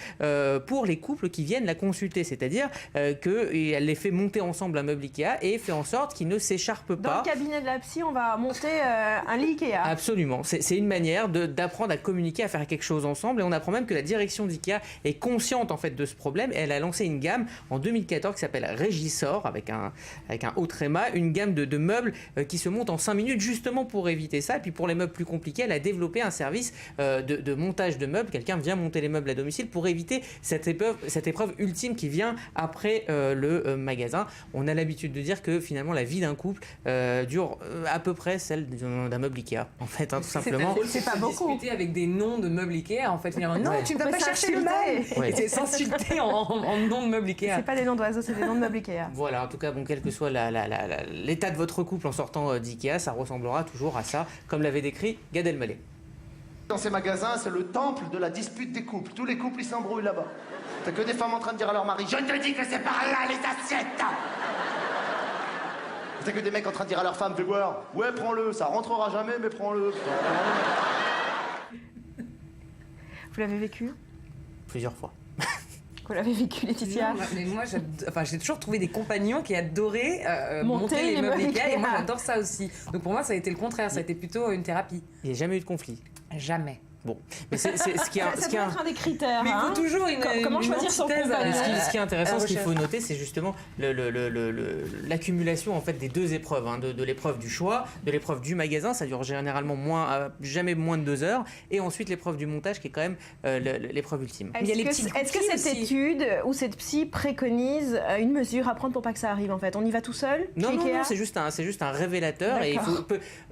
pour les couples qui viennent la consulter, c'est-à-dire qu'elle les fait monter ensemble un meuble Ikea et fait en sorte qu'ils ne s'écharpe pas. Dans le cabinet de la psy, on va monter un lit Ikea. Absolument. C'est une manière d'apprendre à communiquer, à faire quelque chose ensemble. Et on apprend même que la direction d'Ikea est consciente en fait de ce problème. Et elle a lancé une gamme en 2014 qui s'appelle Regisor, avec un haut tréma, une gamme de meubles qui se monte en 5 minutes justement pour éviter ça. Et puis pour les meubles plus compliqués, elle a développé un service de montage de meubles. Quelqu'un vient monter les meubles à domicile pour éviter cette épreuve ultime qui vient après le magasin. On a l'habitude de dire que finalement la vie d'un couple dure à peu près celle d'un meuble Ikea, en fait, hein, tout simplement. C'est pas beaucoup. Discuter avec des noms de meubles Ikea, en fait, finalement. Non, tu ne dois pas chercher le même. Ouais. C'est s'insulter en nom de meubles Ikea. C'est pas des noms d'oiseaux, c'est des noms de meubles Ikea. Voilà, en tout cas, bon, quel que soit l'état de votre couple en sortant d'Ikea, ça ressemblera toujours à ça, comme l'avait décrit Gad Elmaleh. Dans ces magasins, c'est le temple de la dispute des couples. Tous les couples, ils s'embrouillent là-bas. T'as que des femmes en train de dire à leur mari, je te dis que c'est par là les assiettes. T'as que des mecs en train de dire à leur femme, fais boire. Ouais, prends-le, ça rentrera jamais, mais prends-le. Vous l'avez vécu? Plusieurs fois. Vous l'avez vécu, Laetitia? Non, mais moi, j'ai toujours trouvé des compagnons qui adoraient monter les meubles Ikea, et moi j'adore ça aussi. Donc pour moi, ça a été le contraire, ça a été plutôt une thérapie. Il n'y a jamais eu de conflit? Jamais. Bon, mais c'est ce qui est ça doit être un des critères. Mais il faut toujours comment choisir son compagnon. Ce qui est intéressant, ce qu'il faut noter, c'est justement l'accumulation en fait des deux épreuves, hein, de l'épreuve du choix, de l'épreuve du magasin, ça dure généralement jamais moins de 2 heures, et ensuite l'épreuve du montage qui est quand même l'épreuve ultime. Est-ce que cette étude ou cette psy préconise une mesure à prendre pour pas que ça arrive en fait? On y va tout seul? Non, c'est juste un révélateur. Et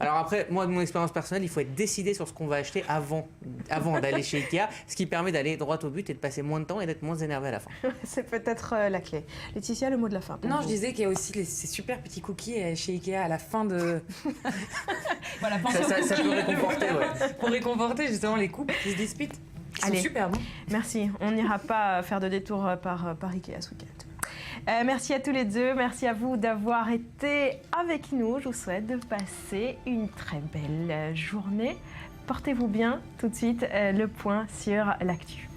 alors après, moi de mon expérience personnelle, il faut être décidé sur ce qu'on va acheter avant d'aller chez Ikea, ce qui permet d'aller droit au but et de passer moins de temps et d'être moins énervé à la fin. C'est peut-être la clé. Laetitia, le mot de la fin. Non, je disais qu'il y a aussi ces super petits cookies chez Ikea à la fin de... Voilà, ça peut réconforter, ouais. Pour réconforter justement les couples qui se disputent. Allez, super bon. Merci. On n'ira pas faire de détour par Ikea ce week-end. Merci à tous les deux. Merci à vous d'avoir été avec nous. Je vous souhaite de passer une très belle journée. Portez-vous bien. Tout de suite, le point sur l'actu.